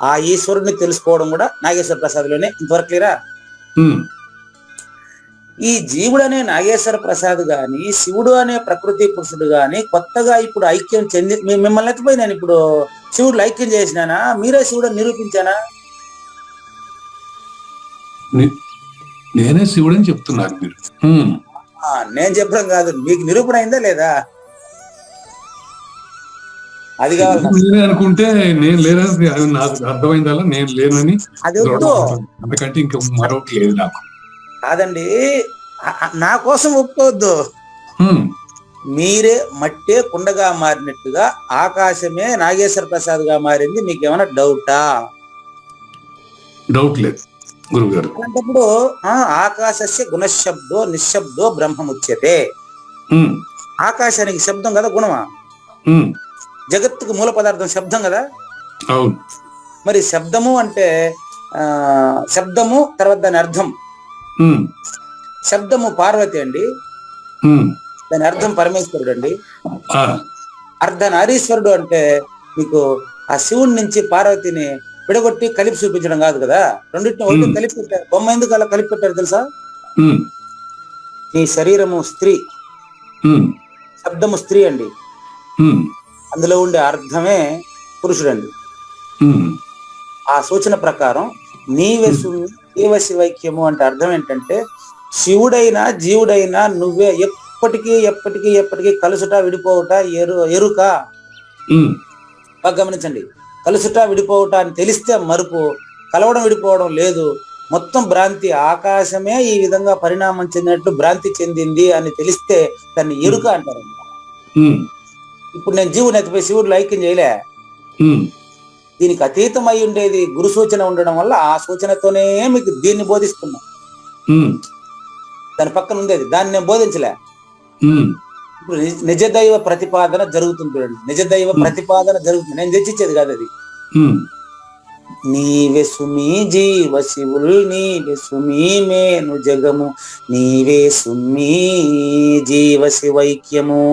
ఆ ఈశ్వరుడిని తెలుసుకోవడం కూడా నాగేశ్వర ప్రసాద్లోనే. ఇంతవరకు క్లియరా? ఈ జీవుడు అనే నాగేశ్వర ప్రసాద్ గాని, శివుడు అనే ప్రకృతి పురుషుడు గాని కొత్తగా ఇప్పుడు ఐక్యం చెంది మిమ్మల్ని ఎత్తిపోయినాను. ఇప్పుడు శివుడు ఐక్యం చేసినానా? మీరే శివుడు నిరూపించానా? నేనే శివుడని చెప్తున్నారు మీరు. నేను చెప్పడం కాదు, మీకు నిరూపణ అయిందా లేదా? అది కావాలి. నేనే అనుకుంటే నేను లేదని నాకు అర్థమైందల్లా నేను లేనని. అది వద్దు, అందుకంటే ఇంకా మరొకటి లేదు నాకు. కాదండి, నా కోసం ఒప్పుకోవద్దు. మీరే మట్టే కుండగా మారినట్టుగా ఆకాశమే నాగేశ్వర ప్రసాద్ గా మారింది. మీకు ఏమైనా డౌటా? డౌట్ లేదు గురువు గారు. అలాంటప్పుడు ఆకాశస్య గుణశబ్దో నిశ్శబ్దో బ్రహ్మముచ్యతే. ఆకాశానికి శబ్దం కదా గుణమా? జగత్తుకు మూల పదార్థం శబ్దం కదా. అవును. మరి శబ్దము అంటే శబ్దము తర్వాత దాని అర్థం. శబ్దము పార్వతి అండి, దాని అర్థం పరమేశ్వరుడు అండి. అర్ధనారీశ్వరుడు అంటే మీకు ఆ శివుడి నుంచి పార్వతిని విడగొట్టి కలిపి చూపించడం కాదు కదా. రెండింటిని ఒకటి కలిపి పెట్టారు. బొమ్మ ఎందుకు అలా కలిపి పెట్టారు తెలుసా? నీ శరీరము స్త్రీ, శబ్దము స్త్రీ అండి, అందులో ఉండే అర్థమే పురుషుడండి. ఆ సూచన ప్రకారం నీవే శివైక్యము అంటే అర్థం ఏంటంటే శివుడైనా జీవుడైనా నువ్వే ఎప్పటికీ ఎప్పటికీ ఎప్పటికీ కలుసుట విడిపోవుట ఎరుక. బాగా గమనించండి, కలుసుట విడిపోవుట అని తెలిస్తే మరుపు, కలవడం విడిపోవడం లేదు, మొత్తం భ్రాంతి. ఆకాశమే ఈ విధంగా పరిణామం చెందినట్టు భ్రాంతి చెందింది అని తెలిస్తే దాన్ని ఎరుక అంటారు. ఇప్పుడు నేను జీవుని ఎత్తిపోయి శివుడు ఐక్యం చేయలే. దీనికి అతీతమై ఉండేది గురు సూచన ఉండడం వల్ల ఆ సూచనతోనే మీకు దీన్ని బోధిస్తున్నా. దాని పక్కన ఉండేది దాన్ని నేను బోధించలే. ఇప్పుడు నిజదైవ ప్రతిపాదన జరుగుతుంది చూడండి, నిజదైవ ప్రతిపాదన జరుగుతుంది. నేను తెచ్చిచ్చేది కాదు అది. నీవే సుమీ జీవ శివుల్ నీవే సుమీ మేను జగము నీవే సుమీ జీవ శివైక్యము.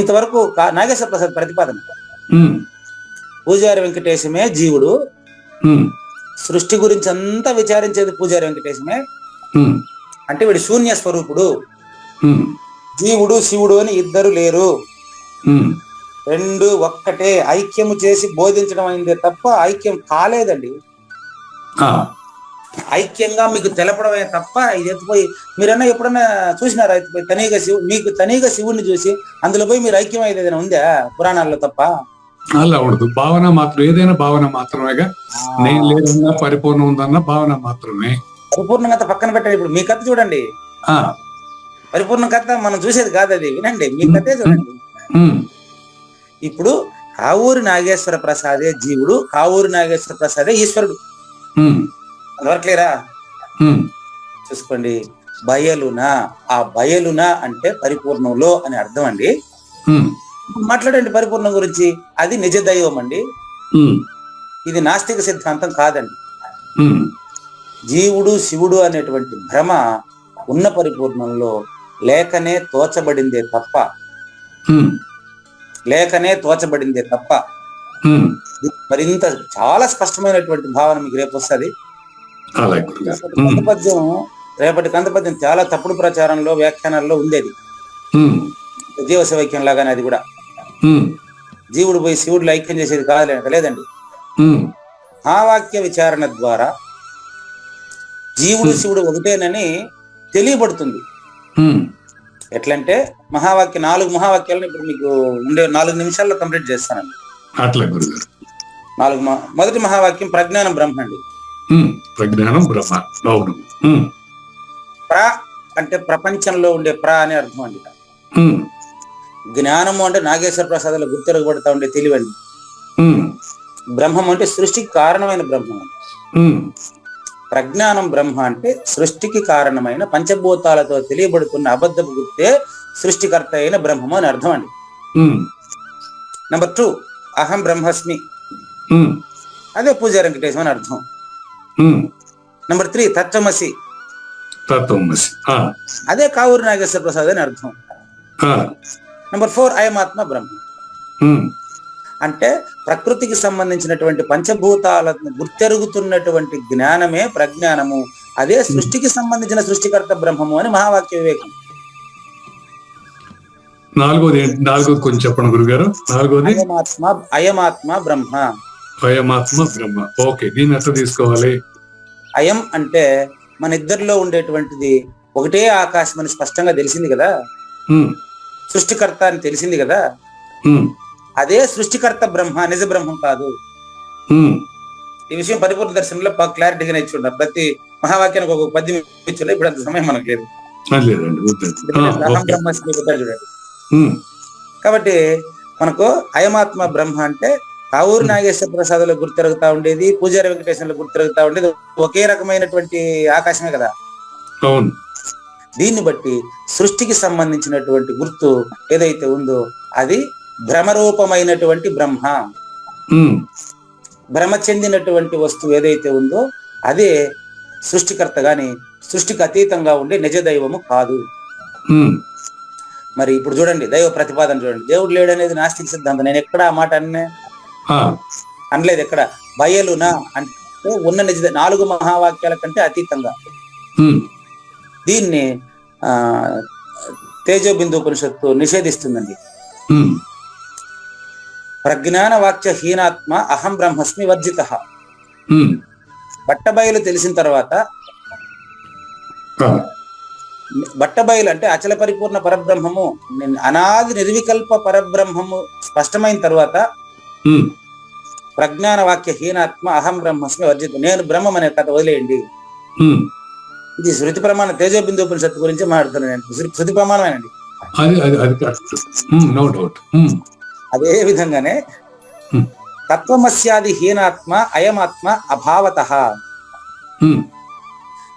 ఇంతవరకు నాగేశ్వర ప్రసాద్ ప్రతిపాదన. పూజారి వెంకటేశమే జీవుడు, సృష్టి గురించి అంతా విచారించేది పూజారి వెంకటేశమే. అంటే వీడు శూన్య స్వరూపుడు. జీవుడు శివుడు అని ఇద్దరు లేరు, రెండు ఒక్కటే. ఐక్యము చేసి బోధించడం అయిందే తప్ప ఐక్యం కాలేదండి. ఐక్యంగా మీకు తెలపడమే తప్ప ఇది ఎత్తిపోయి మీరన్నా ఎప్పుడన్నా చూసినారా? ఎత్తిపోయి తనీగా మీకు తనీగా శివుడిని చూసి అందులో పోయి మీరు ఐక్యం అయితే ఏదైనా ఉందా పురాణాల్లో? తప్ప అలా ఉండదు. భావన మాత్రం, ఏదైనా భావన మాత్రమేగా. నేను లేదన్నా పరిపూర్ణం ఉందన్న భావన మాత్రమే. పరిపూర్ణ కథ పక్కన పెట్టండి. ఇప్పుడు మీ కథ చూడండి, పరిపూర్ణ కథ మనం చూసేది కాదు అది. వినండి, మీ కథే చూడండి. ఇప్పుడు కావూరి నాగేశ్వర ప్రసాదే జీవుడు, కావూరి నాగేశ్వర ప్రసాదే ఈశ్వరుడు. క్లియరా? చూసుకోండి. బయలునా, ఆ బయలునా అంటే పరిపూర్ణంలో అని అర్థం అండి. మాట్లాడండి పరిపూర్ణం గురించి. అది నిజ దైవం అండి. ఇది నాస్తిక సిద్ధాంతం కాదండి. జీవుడు శివుడు అనేటువంటి భ్రమ ఉన్న పరిపూర్ణంలో లేకనే తోచబడిందే తప్ప, లేకనే తోచబడిందే తప్ప. మరింత చాలా స్పష్టమైనటువంటి భావన మీకు రేపు వస్తుంది. కందపద్యం, రేపటి కందపద్యం చాలా తప్పుడు ప్రచారంలో వ్యాఖ్యానాల్లో ఉండేది. జీవశివైక్యం లాగానే అది కూడా. జీవుడు పోయి శివుడు ఐక్యం చేసేది లేదండి. ఆ వాక్య విచారణ ద్వారా జీవుడు శివుడు ఒకటేనని తెలియబడుతుంది. ఎట్లంటే మహావాక్య 4 మహావాక్యాలను ఇప్పుడు మీకు ఉండే 4 నిమిషాల్లో కంప్లీట్ చేస్తానండి. మొదటి మహావాక్యం ప్రజ్ఞానం బ్రహ్మ అండి. ప్రజ్ఞానం బ్రహ్మ. ప్ర అంటే ప్రపంచంలో ఉండే ప్ర అనే అర్థం అండి. జ్ఞానము అంటే నాగేశ్వర ప్రసాదాలు గుర్తెరగబడతా ఉండే తెలివండి. బ్రహ్మం అంటే సృష్టికి కారణమైన బ్రహ్మం. ప్రజ్ఞానం బ్రహ్మ అంటే సృష్టికి కారణమైన పంచభూతాలతో తెలియబడుతున్న అబద్ధపు గుర్తే సృష్టికర్త అయిన బ్రహ్మము అని అర్థం అండి. నెంబర్ 2 అహం బ్రహ్మస్మి, అదే పూజారి వెంకటేశం అని అర్థం. నెంబర్ 3 తత్వమసి, తత్వమసి. అదే కావూరి నాగేశ్వర ప్రసాద్ అని అర్థం. నెంబర్ 4 అయమాత్మ బ్రహ్మ. అంటే ప్రకృతికి సంబంధించినటువంటి పంచభూతాలను గుర్తెరుగుతున్నటువంటి జ్ఞానమే ప్రజ్ఞానము. అదే సృష్టికి సంబంధించిన సృష్టికర్త బ్రహ్మము అని మహావాక్య వివేకం. నాలుగోది కొంచెం చెప్పండి గురుగారు. నాలుగోది అయమాత్మ బ్రహ్మ. అయమాత్మ బ్రహ్మ. ఓకే, దీన్ని ఎట్లా తీసుకోవాలి? అయం అంటే మన ఇద్దరిలో ఉండేటువంటిది ఒకటే ఆకాశం అని స్పష్టంగా తెలిసింది కదా, సృష్టికర్త అని తెలిసింది కదా. అదే సృష్టికర్త బ్రహ్మ, నిజ బ్రహ్మం కాదు. ఈ విషయం పరిపూర్ణ దర్శనంలో క్లారిటీగా ఇచ్చుంటారు. ప్రతి మహావాక్యానికి ఒక పద్యం ఇచ్చుండే. ఇప్పుడు అంత సమయం మనకు లేదు. చూడండి. కాబట్టి మనకు అయమాత్మ బ్రహ్మ అంటే కావూరి నాగేశ్వర ప్రసాద్లో గుర్తిరుగుతా ఉండేది, పూజారి వెంకటేశ్వర్లో గుర్తిరుగుతా ఉండేది ఒకే రకమైనటువంటి ఆకాశమే కదా. దీన్ని బట్టి సృష్టికి సంబంధించినటువంటి గుర్తు ఏదైతే ఉందో అది భ్రమరూపమైనటువంటి బ్రహ్మ. భ్రమ చెందినటువంటి వస్తువు ఏదైతే ఉందో అదే సృష్టికర్త గాని సృష్టికి అతీతంగా ఉండే నిజ దైవము కాదు. మరి ఇప్పుడు చూడండి, దైవ ప్రతిపాదన చూడండి. దేవుడు లేడు అనేది నాస్తిక సిద్ధాంతం. నేను ఎక్కడ ఆ మాట అనలేదు. ఎక్కడ బయలునా అంటే ఉన్న నిజ 4 మహావాక్యాల కంటే అతీతంగా. దీన్ని తేజోబిందు ఉపనిషత్తు నిషేధిస్తుందండి. ప్రజ్ఞాన వాక్య హీనాత్మ అహం బ్రహ్మస్మి వర్జిత. బట్టబయలు తెలిసిన తర్వాత, బట్టబయలు అంటే అచల పరిపూర్ణ పరబ్రహ్మము, అనాది నిర్వికల్ప పరబ్రహ్మము స్పష్టమైన తర్వాత ప్రజ్ఞాన వాక్య హీనాత్మ అహం బ్రహ్మస్మి వర్జిత, నేను బ్రహ్మం అనే కథ వదిలేయండి. ఇది శృతి ప్రమాణ తేజోబిందు ఉపనిషత్తు గురించి మాట్లాడుతున్నాను నేను. శృతి ప్రమాణమేనండి. అదే విధంగానే తత్వమస్యాది హీనాత్మ అయమాత్మ అభావత.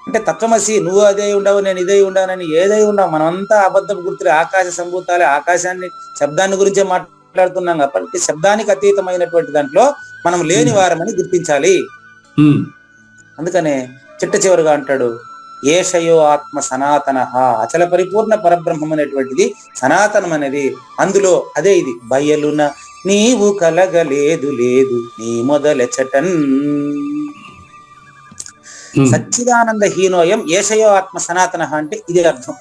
అంటే తత్వమసి, నువ్వు అదే ఉండవు, నేను ఇదే ఉండానని ఏదై ఉండవు, మనమంతా అబద్ధం గుర్తులే, ఆకాశ సంభూతాలే. ఆకాశాన్ని, శబ్దాన్ని గురించే మాట్లాడుతున్నాం కాబట్టి శబ్దానికి అతీతమైనటువంటి దాంట్లో మనం లేని వారమని గుర్తించాలి. అందుకనే చిట్ట చివరిగా అంటాడు, ఏషయో ఆత్మ సనాతన. అచల పరిపూర్ణ పరబ్రహ్మం అనేటువంటిది సనాతనం అనేది. అందులో అదే ఇది బయలున నీవు కలగలేదు లేదు నీ మొదలెచటన్. సచ్చిదానంద హీనోయం ఏషయో ఆత్మ సనాతన అంటే ఇదే అర్థం.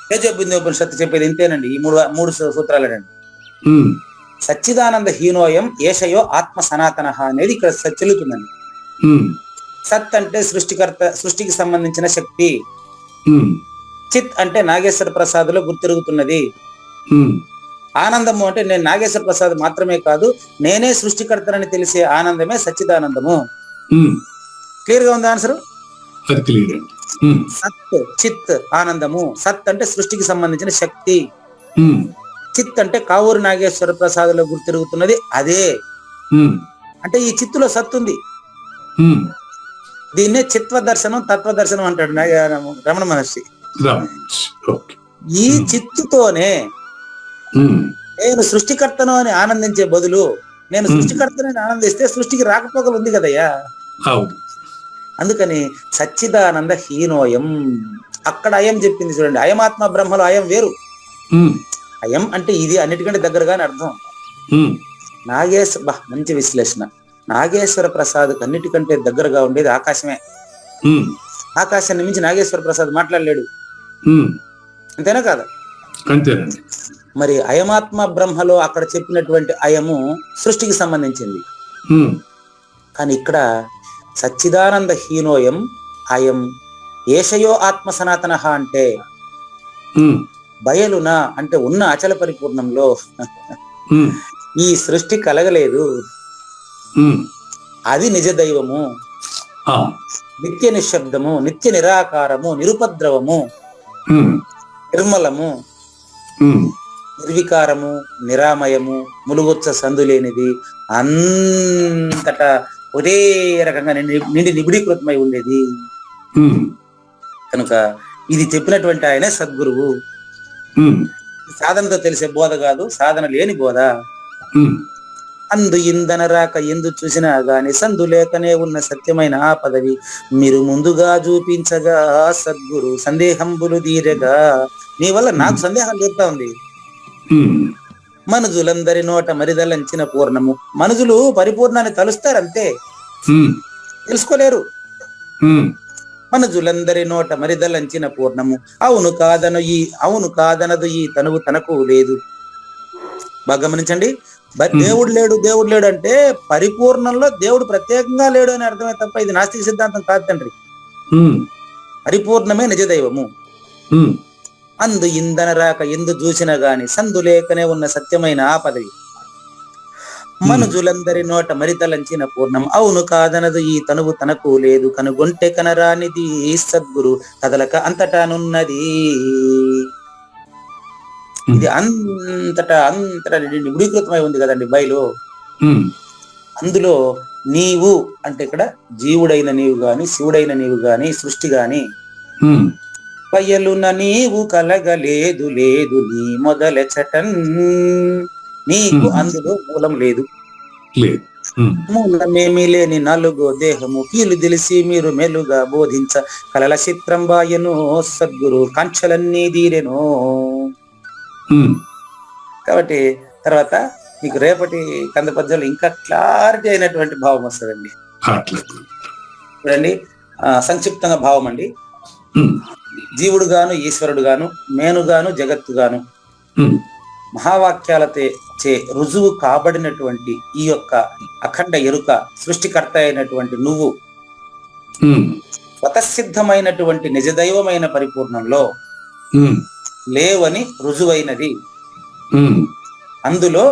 తేజోబిందు ఉపనిషత్తు చెప్పేది ఇంతేనండి. ఈ మూడు సూత్రాలేనండి. సచ్చిదానంద హీనోయం ఏషయో ఆత్మ సనాతన అనేది ఇక్కడ చెల్లుతుందండి. సత్ అంటే సృష్టికర్త, సృష్టికి సంబంధించిన శక్తి. చిత్ అంటే నాగేశ్వర ప్రసాద్లో గుర్తిరుగుతున్నది. ఆనందము అంటే నేను నాగేశ్వర ప్రసాద్ మాత్రమే కాదు, నేనే సృష్టికర్తనని తెలిసే ఆనందమే సచ్చిదానందము. క్లియర్ గా ఉంది ఆన్సర్? సత్ చిత్ ఆనందము. సత్ అంటే సృష్టికి సంబంధించిన శక్తి. చిత్ అంటే కావూరి నాగేశ్వర ప్రసాద్లో గుర్తిరుగుతున్నది అదే. అంటే ఈ చిత్తులో సత్ ఉంది. దీన్నే చిత్వ దర్శనం, తత్వ దర్శనం అంటాడు రమణ మహర్షి. ఈ చిత్తుతోనే నేను సృష్టికర్తను అని ఆనందించే బదులు నేను సృష్టికర్తనని ఆనందిస్తే సృష్టికి రాకపోకలు ఉంది కదయ్యా. అందుకని సచ్చిదానంద హీనోయం. అక్కడ అయం చెప్పింది చూడండి. అయమాత్మ బ్రహ్మలో అయం వేరు. అయం అంటే ఇది అన్నిటికంటే దగ్గరగానే అర్థం. మంచి విశ్లేషణ. నాగేశ్వర ప్రసాద్ అన్నిటికంటే దగ్గరగా ఉండేది ఆకాశమే. ఆకాశాన్ని మించి నాగేశ్వర ప్రసాద్ మాట్లాడలేడు. అంతేనా కాదా? అంతేనండి. మరి అయమాత్మ బ్రహ్మలో అక్కడ చెప్పినటువంటి అయము సృష్టికి సంబంధించింది. కానీ ఇక్కడ సచ్చిదానంద హీనోయం అయం ఏషయో ఆత్మ సనాతన అంటే బయలునా అంటే ఉన్న అచల పరిపూర్ణంలో ఈ సృష్టి కలగలేదు. అది నిజ దైవము, నిత్య నిశ్శబ్దము, నిత్య నిరాకారము, నిరుపద్రవము, నిర్మలము, నిర్వికారము, నిరామయము, ములుగుచ్చ సందులేనిది, అంతటా ఒకే రకంగా నిండి నిబిడీకృతమై ఉండేది. కనుక ఇది చెప్పినటువంటి ఆయనే సద్గురువు. సాధనతో తెలిసే బోధ కాదు, సాధన లేని బోధ. అందు ఇందన రాక ఎందు చూసినా గాని సందు లేకనే ఉన్న సత్యమైన ఆ పదవి మీరు ముందుగా చూపించగా సద్గురు సందేహంబులు తీరగా. నీ వల్ల నాకు సందేహం లేపుతా ఉంది. మనుజులందరి నోట మరిదలంచిన పూర్ణము. మనుజులు పరిపూర్ణాన్ని తలుస్తారంతే, తెలుసుకోలేరు. మనుజులందరి నోట మరిదలంచిన పూర్ణము. అవును కాదనదు ఈ తనువు తనకు లేదు. బాగా గమనించండి. దేవుడు లేడు అంటే పరిపూర్ణంలో దేవుడు ప్రత్యేకంగా లేడు అని అర్థమే తప్ప ఇది నాస్తిక సిద్ధాంతం కాదు తండ్రి. పరిపూర్ణమే నిజ దైవము. అందు ఇందన రాక ఎందు చూసినా గాని సందు లేకనే ఉన్న సత్యమైన ఆ పదవి. మనుజులందరి నోట మరితలంచిన పూర్ణం. అవును కాదనదు ఈ తనువు తనకు లేదు. కనుగొంటే కనరానిది సద్గురు కదలక అంతటానున్నది. ఇది అంతటా నిగుడీకృతమై ఉంది కదండి బైలో. అందులో నీవు అంటే ఇక్కడ జీవుడైన నీవు గాని, శివుడైన నీవు గాని, సృష్టి గాని పయ్యలున నీవు కలగలేదు లేదు నీ మొదలెచటన్. నీకు అందులో మూలం లేదు. మూలమేమీ లేని నలుగో దేహము కీలు తెలిసి మీరు మెలుగా బోధించ కలల చిత్రం బాయను సద్గురు కాంక్షలన్నీ తీరెను. కాబట్టి తర్వాత మీకు రేపటి కంద పద్యాలు ఇంకా క్లారిటీ అయినటువంటి భావం వస్తుందండి. చూడండి, సంక్షిప్తంగా భావం అండి. జీవుడు గాను, ఈశ్వరుడు గాను, మేనుగాను, జగత్తు గాను మహావాక్యాలతో రుజువు కాబడినటువంటి ఈ యొక్క అఖండ ఎరుక సృష్టికర్త అయినటువంటి నువ్వు స్వతసిద్ధమైనటువంటి నిజదైవమైన పరిపూర్ణంలో లేవని రుజువైనది. అందులో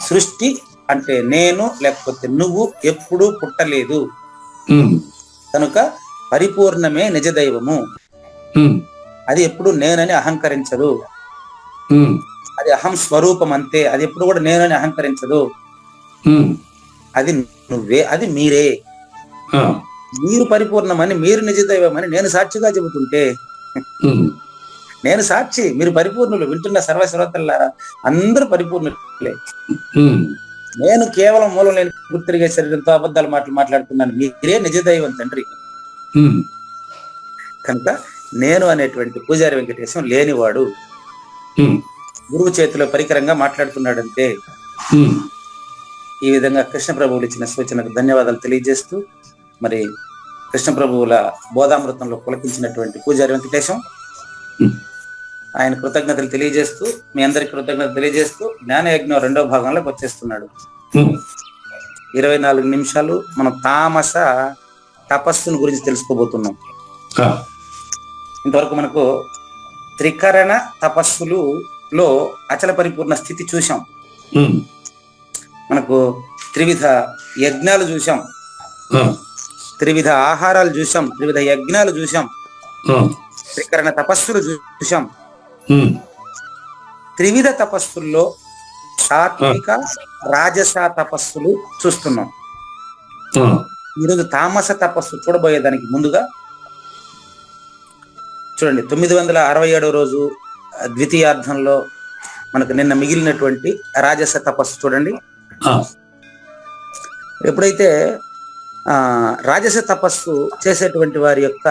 సృష్టి అంటే నేను లేకపోతే నువ్వు ఎప్పుడూ పుట్టలేదు కనుక పరిపూర్ణమే నిజదైవము. అది ఎప్పుడు నేనని అహంకరించదు. అది అహం స్వరూపం అంతే. అది ఎప్పుడు కూడా నేనని అహంకరించదు. అది నువ్వే, అది మీరే. మీరు పరిపూర్ణమని, మీరు నిజదైవమని నేను సాక్షిగా చెబుతుంటే, నేను సాక్షి, మీరు పరిపూర్ణులు. వింటున్న సర్వశ్రోతల్లారా అందరూ పరిపూర్ణులే. నేను కేవలం మూలం లేని గుర్తిరిగే శరీరంతో అబద్ధాలు మాట్లాడుతున్నాను. మీరే నిజదైవం తండ్రి. కనుక నేను అనేటువంటి పూజారి వెంకటేశం లేనివాడు గురువు చేతిలో పరికరంగా మాట్లాడుతున్నాడంటే. ఈ విధంగా కృష్ణ ప్రభువులు ఇచ్చిన సూచనకు ధన్యవాదాలు తెలియజేస్తూ, మరి కృష్ణ ప్రభువుల బోధామృతంలో పులకించినటువంటి పూజారి వెంకటేశం ఆయన కృతజ్ఞతలు తెలియజేస్తూ, మీ అందరికి కృతజ్ఞతలు తెలియజేస్తూ జ్ఞానయజ్ఞం 2వ భాగంలోకి వచ్చేస్తున్నాడు. 24 నిమిషాలు మనం తామస తపస్సును గురించి తెలుసుకోబోతున్నాం. ఇంతవరకు మనకు త్రికరణ తపస్సులో అచల పరిపూర్ణ స్థితి చూసాం. మనకు త్రివిధ యజ్ఞాలు చూసాం, త్రివిధ ఆహారాలు చూసాం, త్రివిధ యజ్ఞాలు చూసాం, త్రికరణ తపస్సులు చూసాం. త్రివిధ తపస్సుల్లో సాత్విక రాజస తపస్సులు చూస్తున్నాం. ఈరోజు తామస తపస్సు చూడబోయేదానికి ముందుగా చూడండి, 967వ రోజు ద్వితీయార్థంలో మనకు నిన్న మిగిలినటువంటి రాజస తపస్సు చూడండి. ఎప్పుడైతే రాజస తపస్సు చేసేటువంటి వారి యొక్క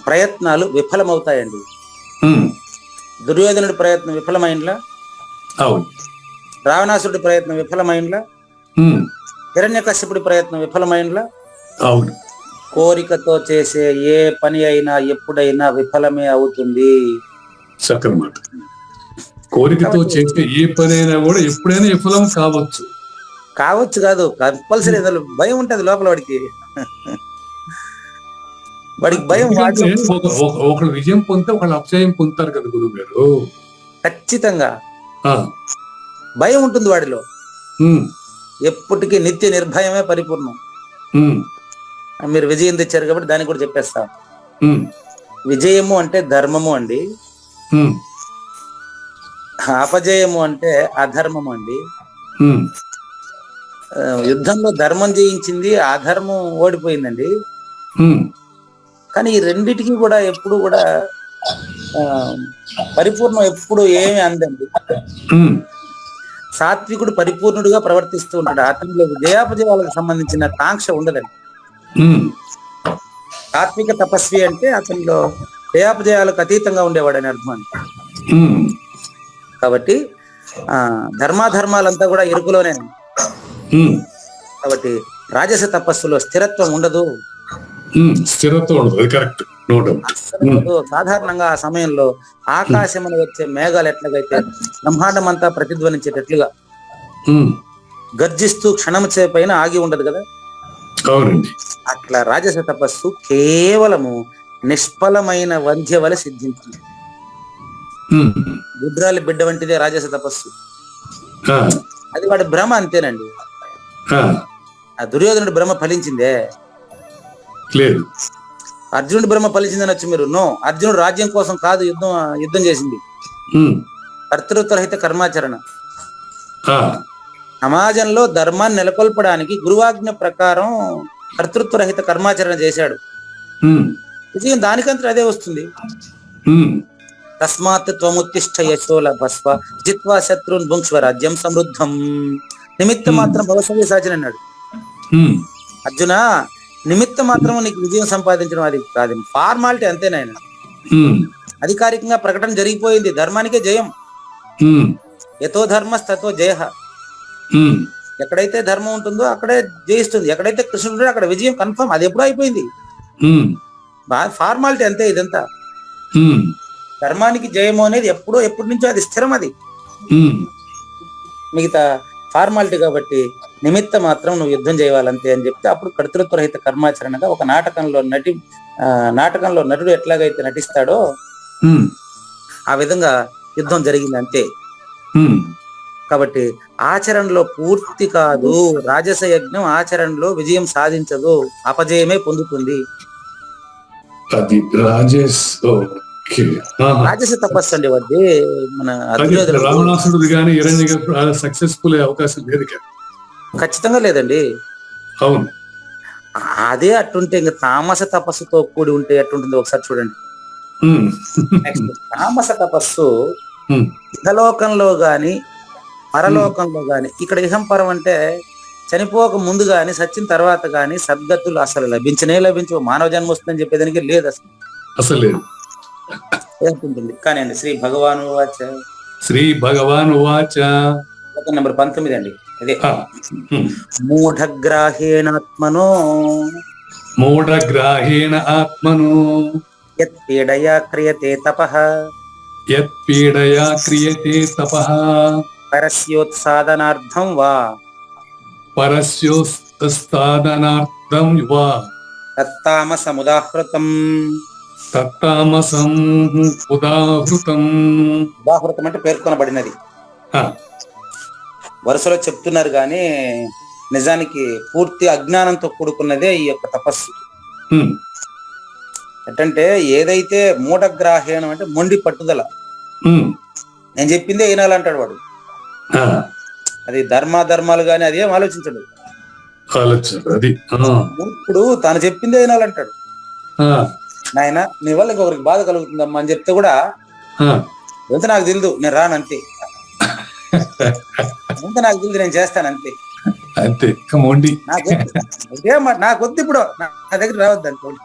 ప్రయత్నాలు విఫలమవుతాయండి. దుర్యోధనుడి ప్రయత్నం విఫలమైండ్లా, రావణాసుడి ప్రయత్నం విఫలమైండ్లా, హిరణ్యకశ్యపుడి ప్రయత్నం విఫలమైండ్లా. కోరికతో చేసే ఏ పని అయినా ఎప్పుడైనా విఫలమే అవుతుంది. చక్కనమాట. కోరికతో చేసే ఏ పని అయినా కూడా ఎప్పుడైనా విఫలం కావచ్చు కాదు, కంపల్సరీ. భయం ఉంటది లోపల వాడికి భయం. ఒకళ్ళు విజయం పొందితే ఒకళ్ళు అపజయం పొందుతారు కదా గురువు గారు. ఖచ్చితంగా భయం ఉంటుంది వాడిలో. ఎప్పటికీ నిత్య నిర్భయమే పరిపూర్ణం. మీరు విజయం తెచ్చారు కాబట్టి దానికి కూడా చెప్పేస్తా. విజయము అంటే ధర్మము అండి, అపజయము అంటే అధర్మము అండి. యుద్ధంలో ధర్మం జయించింది, అధర్మం ఓడిపోయిందండి. కానీ ఈ రెండిటికి కూడా ఎప్పుడు కూడా పరిపూర్ణం ఎప్పుడు ఏమి అందండి. సాత్వికుడు పరిపూర్ణుడుగా ప్రవర్తిస్తూ ఉంటాడు. అతనిలో విజయాపజయాలకు సంబంధించిన కాంక్ష ఉండదండి. సాత్విక తపస్వి అంటే అతనిలో జయాపజయాలకు అతీతంగా ఉండేవాడని అర్థం అండి. కాబట్టి ధర్మాధర్మాలంతా కూడా ఎరుకులోనే. కాబట్టి రాజస తపస్సులో స్థిరత్వం ఉండదు. సాధారణంగా ఆ సమయంలో ఆకాశమును వచ్చే మేఘాలు ఎట్లాగైతే బ్రహ్మాండం అంతా ప్రతిధ్వనించేటట్లుగా గర్జిస్తూ క్షణం సేపైనా ఆగి ఉండదు కదా. అట్లా రాజస తపస్సు కేవలము నిష్ఫలమైన వంధ్య వల్ల సిద్ధించింది. గుడ్రాలి బిడ్డ వంటిదే రాజస తపస్సు. అది వాడి భ్రమ అంతేనండి. ఆ దుర్యోధనుడి భ్రమ ఫలించిందే లేదు. అర్జునుడి భ్రమ ఫలించిందని వచ్చి మీరు నో, అర్జునుడు రాజ్యం కోసం కాదు యుద్ధం చేసింది. కర్తృత్వరహిత కర్మాచరణ. సమాజంలో ధర్మాన్ని నెలకొల్పడానికి గురువాజ్ఞ ప్రకారం కర్తృత్వరహిత కర్మాచరణ చేశాడు. విజయం దానికంతా అదే వస్తుంది. తస్మాత్ త్వముత్తిష్ఠ యశోల భస్వ జిత్వా శత్రున్ భుంక్ష్వ రాజ్యం సమృద్ధం నిమిత్త మాత్రం భవసవ్య సాచన అన్నాడు. అర్జున, నిమిత్త మాత్రం నీకు విజయం సంపాదించడం అది కాదు, ఫార్మాలిటీ అంతేనాయన. అధికారికంగా ప్రకటన జరిగిపోయింది, ధర్మానికే జయం. యతో ధర్మస్తతో జయ. ఎక్కడైతే ధర్మం ఉంటుందో అక్కడే జయిస్తుంది, ఎక్కడైతే కృష్ణుడు అక్కడ విజయం కన్ఫర్మ్. అది ఎప్పుడో అయిపోయింది. ఫార్మాలిటీ అంతే ఇదంతా. ధర్మానికి జయము అనేది ఎప్పటి నుంచో అది స్థిరం. అది మిగతా ఫార్మాలిటీ. కాబట్టి నిమిత్త మాత్రం నువ్వు యుద్ధం చేయాలంతే అని చెప్తే అప్పుడు కర్తృత్వరహిత కర్మాచరణగా ఒక నాటకంలో నటుడు ఎట్లాగైతే నటిస్తాడో ఆ విధంగా యుద్ధం జరిగింది అంతే. కాబట్టి ఆచరణలో పూర్తి కాదు. రాజస యజ్ఞం ఆచరణలో విజయం సాధించదు, అపజయమే పొందుతుంది. రాజస తపస్సు అండి వాడి. మన రావణాసుడు గానీ సక్సెస్ఫుల్ అవకాశం లేదు, ఖచ్చితంగా లేదండి. అవును, అదే అట్టుంటే ఇంకా తామస తపస్సుతో కూడి ఉంటే ఎట్టుంటుందో ఒకసారి చూడండి. నెక్స్ట్ తామస తపస్సు ఇహలోకంలో గాని పరలోకంలో గాని, ఇక్కడ ఇహంపరం అంటే చనిపోక ముందు గాని సచ్చిన తర్వాత గాని సద్గతులు అసలు లభించవు. మానవ జన్మ వస్తుందని చెప్పేదానికి లేదు అసలు లేదు. కానీ అండి శ్రీ భగవాను వాచ నెంబర్ 19 అండి. అదే మూఢగ్రాహేణ ఆత్మనో యత్పీడయా క్రియతే తపః పరస్యోత్సాదనార్థం వా తత్తామసముదాహృతం. ఉదాహృతం అంటే పేర్కొనబడినది. వరుసలో చెప్తున్నారు కానీ నిజానికి పూర్తి అజ్ఞానంతో కూడుకున్నదే ఈ యొక్క తపస్సు. ఎట్టంటే ఏదైతే మూఢగ్రాహేణం అంటే మొండి పట్టుదల, నేను చెప్పిందే వినాలంటాడు వాడు. అది ధర్మాలు గాని అదేం ఆలోచించడు. ఇప్పుడు తాను చెప్పిందే వినాలంటాడు. నాయన నీ వల్ల ఇంకొకరికి బాధ కలుగుతుందమ్మా అని చెప్తే కూడా ఎంత నాకు తెలియదు, నేను రానంతే. ఎంత నాకు తెలియదు, నేను చేస్తానంతే. నాకొద్దు ఇప్పుడు నా దగ్గర రావద్దు అనుకోండి.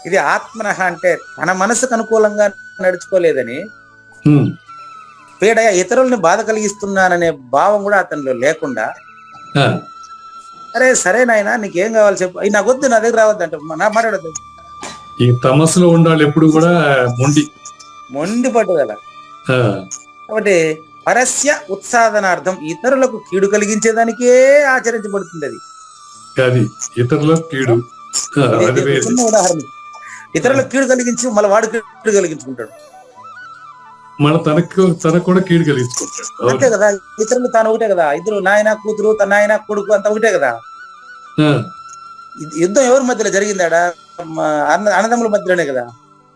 ఇది ఆత్మనః అంటే తన మనసుకు అనుకూలంగా నడుచుకోలేదని, పీడయ ఇతరుల్ని బాధ కలిగిస్తున్నాననే భావం కూడా అతనిలో లేకుండా, సరే నాయన నీకేం కావాలి చెప్పు, అవి నాకొద్దు, నా దగ్గర రావద్దు అంటే నా మాట్లాడద్దు. ఈ తమస్సులో ఉండాలి ఎప్పుడు కూడా మొండి పట్టుదల. కాబట్టి పరస్య ఉత్సాదనార్థం, ఇతరులకు కీడు కలిగించేదానికే ఆచరించబడుతుంది. అది ఇతరులకు కీడు. ఉదాహరణ, ఇతరులకు కీడు కలిగించి మళ్ళీ వాడు కీడు కలిగించుకుంటాడు, మన తనకు కూడా కీడు కలిగించుకుంటాడు. అంతే కదా. ఇతరులు తాను ఒకటే కదా, ఇద్దరు నాయన కూతురు, తన నాయన కొడుకు అంతా ఒకటే కదా. యుద్ధం ఎవరి మధ్యలో జరిగిందాడా? అన్నదమ్ముల మధ్యలోనే కదా.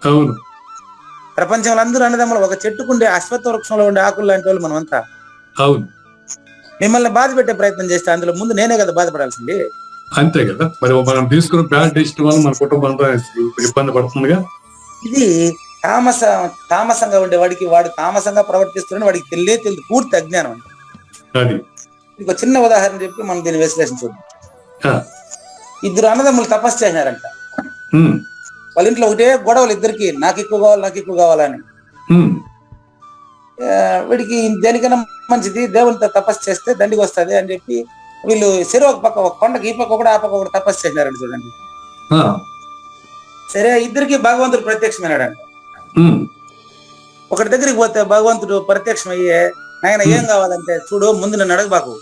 అవును, ప్రపంచంలో అందరూ అన్నదమ్ములు. ఒక చెట్టుకుండే అశ్వత్థ వృక్షంలో ఉండే ఆకులు లాంటి వాళ్ళు మనమంతా. అవును, మిమ్మల్ని బాధ పెట్టే ప్రయత్నం చేస్తే అందులో ముందు నేనే కదా బాధపడాల్సింది. అంతే కదా. మరి మనం తీసుకున్న బ్యాడ్ డెసిషన్ వల్ల మన కుటుంబం ఇబ్బంది పడుతుందిగా. ఇది తామసంగా ఉండేవాడికి వాడు తామసంగా ప్రవర్తిస్తున్నాడు, వాడికి తెలియదు, పూర్తి అజ్ఞానం అండి. అది ఇంకో చిన్న ఉదాహరణ చెప్పి మనం దీన్ని విశ్లేషణ చూద్దాం. ఇద్దరు అన్నదమ్ములు తపస్సు చేసినారంట. వాళ్ళ ఇంట్లో ఒకటే గొడవలు ఇద్దరికి, నాకు ఎక్కువ కావాలని. వీడికి దేనికైనా మంచిది దేవునితో తపస్సు చేస్తే దండికి వస్తుంది అని చెప్పి వీళ్ళు చెరువు ఒక పక్క, ఒక కొండకి ఈ పక్క కూడా ఆ పక్క కూడా తపస్సు చేసినారండి. చూడండి, సరే ఇద్దరికి భగవంతుడు ప్రత్యక్షమైనాడంట. ఒకటి దగ్గరికి పోతే భగవంతుడు ప్రత్యక్షమయ్యే, ఆయన ఏం కావాలంటే చూడు ముందు నన్ను అడగబాకు,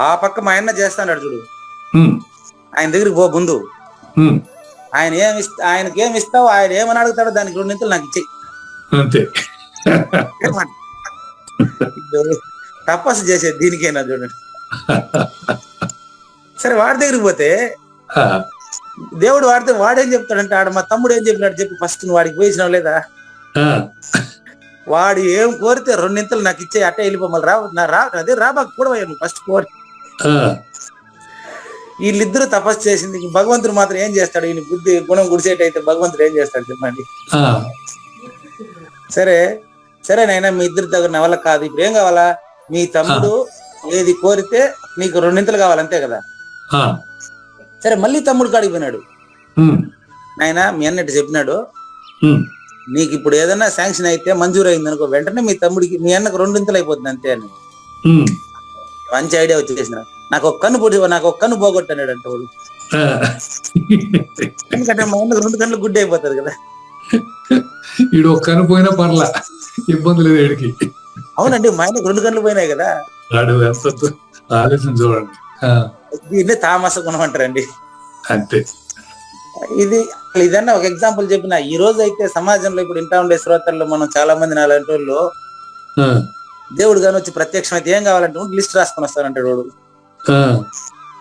ఆ పక్క మా ఆయన చేస్తాడు చూడు, ఆయన దగ్గరికి పో ముందు, ఆయనకి ఏమి ఇస్తావు, ఆయన ఏమని అడుగుతాడో దానికి 2 నింతలు నాకు ఇచ్చేయి అంతే. తపస్సు చేసేది దీనికైనా చూడండి. సరే వాడి దగ్గరికి పోతే దేవుడు వాడేం చెప్తాడంటే, ఆడ మా తమ్ముడు ఏం చెప్పినాడు చెప్పి ఫస్ట్ నువ్వు వాడికి పోయించినావు లేదా, వాడు ఏం కోరితే 2 నింతలు నాకు ఇచ్చే, అట్టే వెళ్ళిపోమని అదే రాబాకు కూడా నువ్వు ఫస్ట్ కోరి. వీళ్ళిద్దరూ తపస్సు చేసింది, భగవంతుడు మాత్రం ఏం చేస్తాడు, ఈయన బుద్ధి గుణం గుడిసేటైతే భగవంతుడు ఏం చేస్తాడు చెప్పండి. సరే నైనా మీ ఇద్దరి దగ్గర నా వల్ల కాదు, ఇప్పుడు ఏం కావాలా, మీ తమ్ముడు ఏది కోరితే నీకు 2 నింతలు కావాలి అంతే కదా. సరే మళ్ళీ తమ్ముడు కాడికి పోయినాడు, నాయన మీ అన్నట్టు చెప్పినాడు, నీకు ఇప్పుడు ఏదైనా శాంక్షన్ అయితే మంజూరు అయింది అనుకో, వెంటనే మీ తమ్ముడికి మీ అన్నకు 2 నింతలు అయిపోతుంది అంతే అని. మంచి ఐడియా వచ్చేసిన, నాకు ఒక కన్ను పోగొట్టన్నాడు అంటే వాడు. ఎందుకంటే మా అన్నకు 2 కన్నులు గుడ్డి అయిపోతారు కదా. ఈడు ఒక్క కన్ను పోయినా పర్లా, ఇబ్బంది లేదు వీడికి. అవునండి, మా ఆయనకు 2 కన్నులు పోయినాయి కదా. ఆలోచన చూడండి. దీన్ని తామస గుణం అంటారండి. అంతే. ఇదన్నా ఒక ఎగ్జాంపుల్ చెప్పిన. ఈ రోజు అయితే సమాజంలో ఇప్పుడు ఇంటా ఉండే శ్రోతల్లో మనం చాలా మంది నాలాంటి వాళ్ళు దేవుడు గాని వచ్చి ప్రత్యక్షం అయితే ఏం కావాలంటే లిస్ట్ రాసుకొని వస్తానంటాడు వాడు.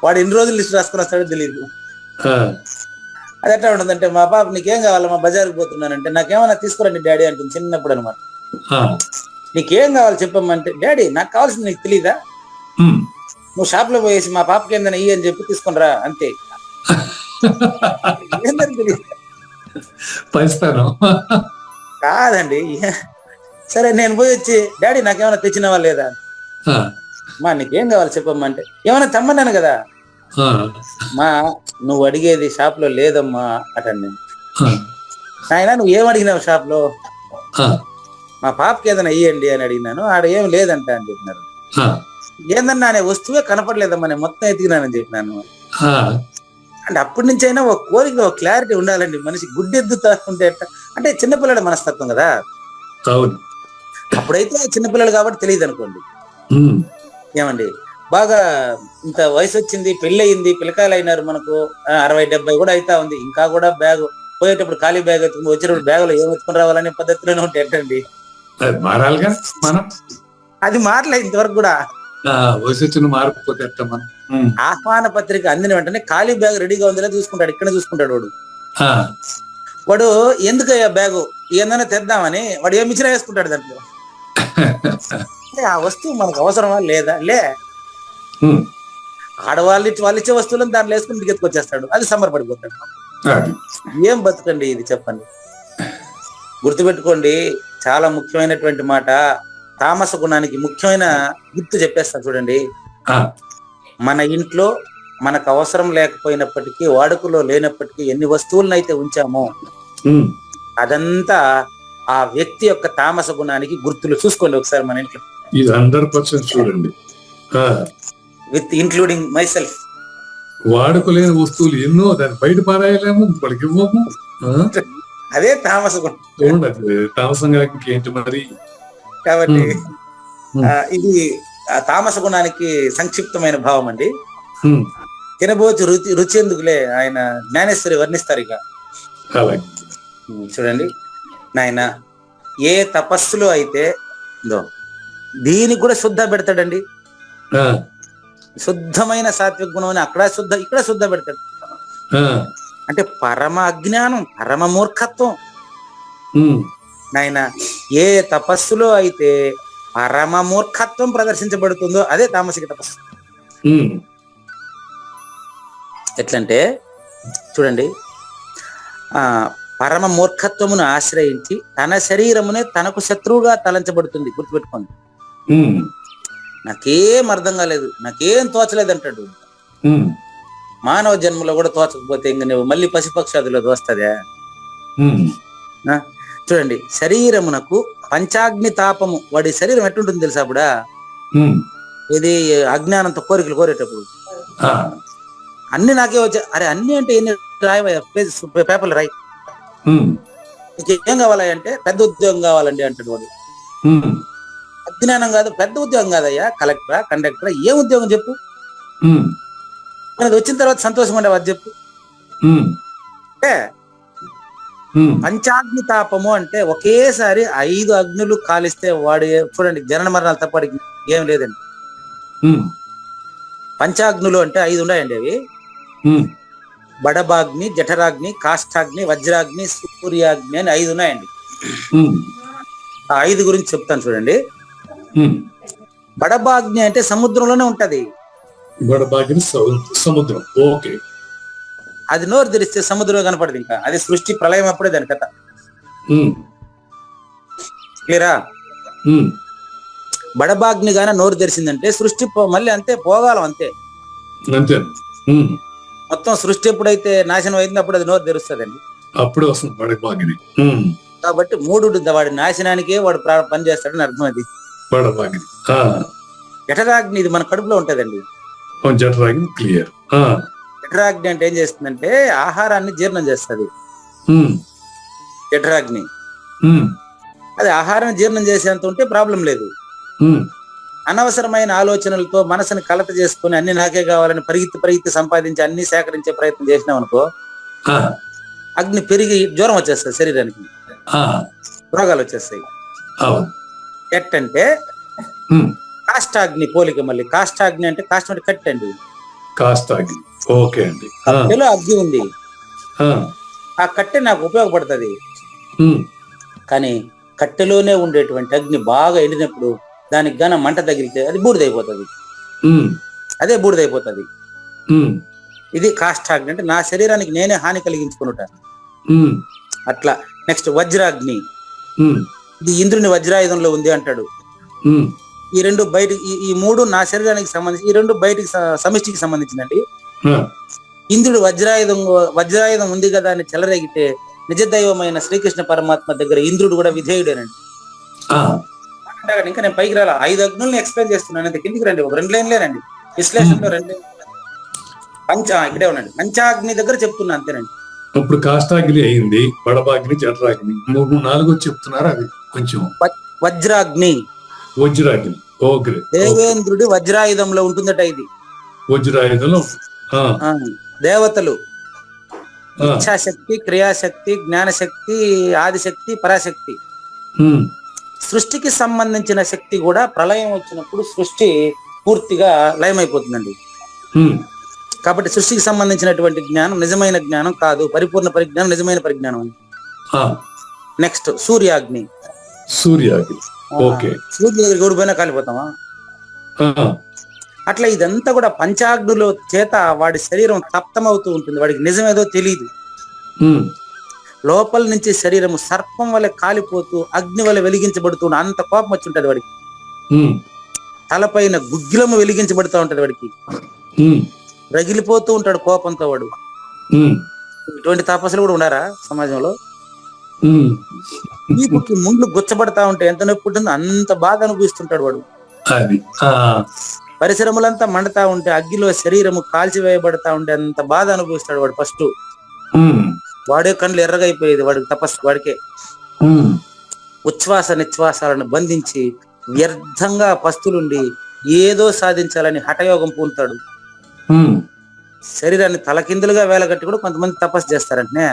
వాడు ఎన్ని రోజులు లిస్ట్ రాసుకొని వస్తాడో తెలియదు. అది ఎట్లా ఉంటుందంటే, మా పాప నీకేం కావాలా, మా బజార్కి పోతున్నానంటే నాకేమన్నా తీసుకురండి డాడీ అంటుంది చిన్నప్పుడు అనమాట. నీకేం కావాలి చెప్పమ్మంటే, డాడీ నాకు కావాల్సింది నీకు తెలీదా, నువ్వు షాప్ లో పోయేసి మా పాపకి ఏందని ఇయ్యి అని చెప్పి తీసుకుని రా అంతే. కాదండి. సరే నేను పోయి వచ్చి, డాడీ నాకేమైనా తెచ్చినవా లేదా, మా నీకేం కావాలి చెప్పమ్మా అంటే, ఏమైనా తెమ్మన్నాను కదా, మా నువ్వు అడిగేది షాప్ లో లేదమ్మా అటండి. ఆయన నువ్వు ఏం అడిగినావు షాప్ లో, మా పాపకి ఏదైనా ఇయ్యండి అని అడిగినాను, ఆడ ఏం లేదంట అని చెప్పినారు. ఏందన్నా అనే వస్తువే కనపడలేదమ్మా, నేను మొత్తం ఎతికినానని చెప్పినాను. అంటే అప్పటి నుంచి అయినా ఒక కోరిక, ఒక క్లారిటీ ఉండాలండి మనిషి. గుడ్డెద్దుతా ఉంటే అంటే చిన్నపిల్లల మనస్తత్వం కదా. అప్పుడైతే చిన్నపిల్లలు కాబట్టి తెలియదు అనుకోండి. ఏమండి, బాగా ఇంత వయసు వచ్చింది, పెళ్లి అయింది, పిల్లకాయలు అయినారు, మనకు 60-70 కూడా అవుతా ఉంది, ఇంకా కూడా బ్యాగ్ పోయేటప్పుడు ఖాళీ బ్యాగ్ ఎత్తుకుని వచ్చేటప్పుడు బ్యాగులో ఏం ఎత్తుకుని రావాలనే పద్ధతిలోనే ఉంటే ఎట్టండి. అది మారలే ఇంతవరకు కూడా. ఆహ్వాన పత్రిక అందిన వెంటనే ఖాళీ బ్యాగ్ రెడీగా ఉందిలే చూసుకుంటాడు, ఇక్కడ చూసుకుంటాడు వాడు. వాడు ఎందుకయ్యా బ్యాగు ఏందన్నా తెద్దామని వాడు ఏమి ఇచ్చినా వేసుకుంటాడు దాంట్లో. ఆ వస్తువు మనకు అవసరమా లేదా, ఆడవాళ్ళు ఇచ్చే వస్తువులను దాంట్లో వేసుకుని దిగెత్తుకొచ్చేస్తాడు, అది సంబరపడిపోతాడు. ఏం బతుకండి ఇది చెప్పండి. గుర్తుపెట్టుకోండి, చాలా ముఖ్యమైనటువంటి మాట. తామస గుణానికి ముఖ్యమైన గుర్తు చెప్పేస్తాను చూడండి. మన ఇంట్లో మనకు అవసరం లేకపోయినప్పటికీ, వాడుకలో లేనప్పటికీ ఎన్ని వస్తువులను అయితే ఉంచామో అదంతా ఆ వ్యక్తి యొక్క తామస గుణానికి గుర్తులు. చూసుకోండి ఒకసారి మన ఇంట్లో. ఇది 100% చూడండి, విత్ ఇంక్లూడింగ్ మై సెల్ఫ్. వాడుకోలేని వస్తువులు ఎన్నో, దాన్ని బయట పారాయలేము, ఇప్పటికి ఇవ్వము. అదే తామస గుణం. చూడండి తామసంగా ఇంకేంటి మరి. కాబట్టి ఇది తామస గుణానికి సంక్షిప్తమైన భావం అండి. తినబోతు రుచి ఎందుకులే ఆయన జ్ఞానేశ్వరి వర్ణిస్తారు. ఇక చూడండి నాయన, ఏ తపస్సులో అయితే దీనికి కూడా శుద్ధ పెడతాడండి. శుద్ధమైన సాత్విక గుణం అని అక్కడ శుద్ధ, ఇక్కడ శుద్ధ పెడతాడు. అంటే పరమ అజ్ఞానం, పరమ మూర్ఖత్వం. నాయన ఏ తపస్సులో అయితే పరమ మూర్ఖత్వం ప్రదర్శించబడుతుందో అదే తామసిక తపస్సు. ఎట్లంటే చూడండి, పరమ మూర్ఖత్వమును ఆశ్రయించి తన శరీరమునే తనకు శత్రువుగా తలంచబడుతుంది. గుర్తుపెట్టుకోండి. నాకేం అర్థం కాలేదు, నాకేం తోచలేదు అంటాడు. మానవ జన్మలో కూడా తోచకపోతే ఇంక నువ్వు మళ్ళీ పశుపక్షాదులో తోస్తదా? చూడండి, శరీరమునకు పంచాగ్ని తాపము, వాడి శరీరం ఎట్టుంటుంది తెలుసా? అప్పుడా ఇది అజ్ఞానంతో కోరికలు కోరేటప్పుడు అన్ని నాకే వచ్చా. అరే అన్ని అంటే ఎన్ని రాయవయ్యా, పేపర్లు రాయి. నీకు ఏం కావాలి అంటే పెద్ద ఉద్యోగం కావాలండి అంటాడు వాడు. అజ్ఞానం కాదు, పెద్ద ఉద్యోగం కాదయ్యా, కలెక్టరా కండక్టరా, ఏం ఉద్యోగం చెప్పు, మనది వచ్చిన తర్వాత సంతోషం ఉండేవా చెప్పు. అంటే పంచాగ్ని తాపము అంటే ఒకేసారి 5 అగ్నులు కాలిస్తే వాడు, చూడండి జనన మరణాలు తప్ప వాడికి ఏం లేదండి. పంచాగ్నులు అంటే 5 ఉన్నాయండి. అవి బడబాగ్ని, జఠరాగ్ని, కాష్టాగ్ని, వజ్రాగ్ని, సూర్యాగ్ని అని 5 ఉన్నాయండి. ఆ 5 గురించి చెప్తాను చూడండి. బడబాగ్ని అంటే సముద్రంలోనే ఉంటది. బడబాగ్ని సముద్రం, ఓకే. అది నోరు తెరిస్తే సముద్రం కనపడదు. ఇంకా అది సృష్టి ప్రళయం అప్పుడే దాని కథ. క్లియరా? బడబాగ్ని గాన నోరు తెరిచిందంటే సృష్టి మళ్ళీ అంతే, పోగాలం అంతే. మొత్తం సృష్టి ఎప్పుడైతే నాశనం అయింది అప్పుడు అది నోరు తెరుస్తుందండి, అప్పుడు వస్తుంది బడబాగ్ని. కాబట్టి 3 వాడి నాశనానికే వాడు పని చేస్తాడని అర్థం. అది బడబాగ్ని. జఠరాగ్ని ఇది మన కడుపులో ఉంటదండి. జఠరాగ్ని క్లియర్. జఠరాగ్ని అంటే ఏం చేస్తుందంటే ఆహారాన్ని జీర్ణం చేస్తుంది. జఠరాగ్ని అది ఆహారాన్ని జీర్ణం చేసేంత ఉంటే ప్రాబ్లం లేదు. అనవసరమైన ఆలోచనలతో మనసుని కలత చేసుకుని అన్ని నాకే కావాలని పరిగెత్తి సంపాదించి అన్ని సేకరించే ప్రయత్నం చేసినాం అనుకో, అగ్ని పెరిగి జ్వరం వచ్చేస్తుంది, శరీరానికి రోగాలు వచ్చేస్తాయి. ఎట్టంటే కాష్టాగ్ని పోలిక. మళ్ళీ కాష్టాగ్ని అంటే కాష్టం అంటే కట్టె అండి. కాష్టాగ్ని, ఓకే అండి. కట్టెలో అగ్ని ఉంది, ఆ కట్టె నాకు ఉపయోగపడుతుంది. కానీ కట్టెలోనే ఉండేటువంటి అగ్ని బాగా ఎండినప్పుడు దానికి గాన మంట తగిలితే అది బూడిదైపోతుంది. అదే బూడిదైపోతుంది. ఇది కాష్టాగ్ని అంటే నా శరీరానికి నేనే హాని కలిగించుకుంటాను అట్లా. నెక్స్ట్ వజ్రాగ్ని, ఇది ఇంద్రుని వజ్రాయుధంలో ఉంది అంటాడు. ఈ 2 బయట, ఈ 3 నా శరీరానికి సంబంధించి, ఈ 2 బయటికి సమిష్టికి సంబంధించిందండి. ఇంద్రుడు వజ్రాయుధం ఉంది కదా అని చెలరేగితే నిజదైవమైన శ్రీకృష్ణ పరమాత్మ దగ్గర ఇంద్రుడు కూడా విధేయుడేనండి. ఇంకా నేను పైకి రాలా, 5 అగ్నుల్ని ఎక్స్ప్లెయిన్ చేస్తున్నాను. అంతే, కిందికి రండి. ఒక 2 లైన్లేనండి విశ్లేషణలో 2 ఇక్కడే ఉండండి. పంచాగ్ని దగ్గర చెప్తున్నా అంతేనండి. ఇప్పుడు కాష్టాగ్ని అయింది, బడబాగ్ని, జఠరాగ్ని, 3, 4 చెప్తున్నారు. అది కొంచెం వజ్రాగ్ని, వజ్రాగ్ని, ఓకే. దేవేంద్రుడి వజ్రాయుధంలో ఉంటుందట. ఇది వజ్రాయుధంలో దేవతలు ఇచ్ఛాశక్తి, క్రియాశక్తి, జ్ఞానశక్తి, ఆదిశక్తి, పరాశక్తి, సృష్టికి సంబంధించిన శక్తి కూడా ప్రళయం వచ్చినప్పుడు సృష్టి పూర్తిగా లయమైపోతుందండి. కాబట్టి సృష్టికి సంబంధించినటువంటి జ్ఞానం నిజమైన జ్ఞానం కాదు, పరిపూర్ణ పరిజ్ఞానం నిజమైన పరిజ్ఞానం. నెక్స్ట్ సూర్యాగ్ని. సూర్యాగ్ని, ఓకే. సూర్యుడి దగ్గర గౌడిపోయినా కాలిపోతామా? అట్లా ఇదంతా కూడా పంచాగ్నుల చేత వాడి శరీరం తప్తమవుతూ ఉంటుంది. వాడికి నిజమేదో తెలియదు. లోపల నుంచి శరీరము సర్పం వల్ల కాలిపోతూ అగ్ని వల్ల వెలిగించబడుతూ అంత కోపం వచ్చి ఉంటది వాడికి. తలపైన గుగ్గిలము వెలిగించబడుతూ ఉంటది వాడికి, రగిలిపోతూ ఉంటాడు కోపంతో వాడు. ఇటువంటి తపస్సులు కూడా ఉన్నారా సమాజంలో? వీపుకి ముండ్లు గుచ్చబడతా ఉంటే ఎంత నొప్పి ఉంటుందో అంత బాధ అనుభవిస్తుంటాడు వాడు. పరిశ్రమలంతా మండుతా ఉంటే అగ్గిలో శరీరము కాల్చివేయబడతా ఉంటే అంత బాధ అనుభవిస్తాడు వాడు. ఫస్ట్ వాడే కళ్ళు ఎర్రగైపోయేది వాడికి, తపస్సు వాడికే. ఉచ్ఛ్వాస నిశ్వాసాలను బంధించి వ్యర్థంగా పస్తులుండి ఏదో సాధించాలని హఠయోగం పూనుతాడు. శరీరాన్ని తలకిందులుగా వేలగట్టి కూడా కొంతమంది తపస్సు చేస్తారంటే.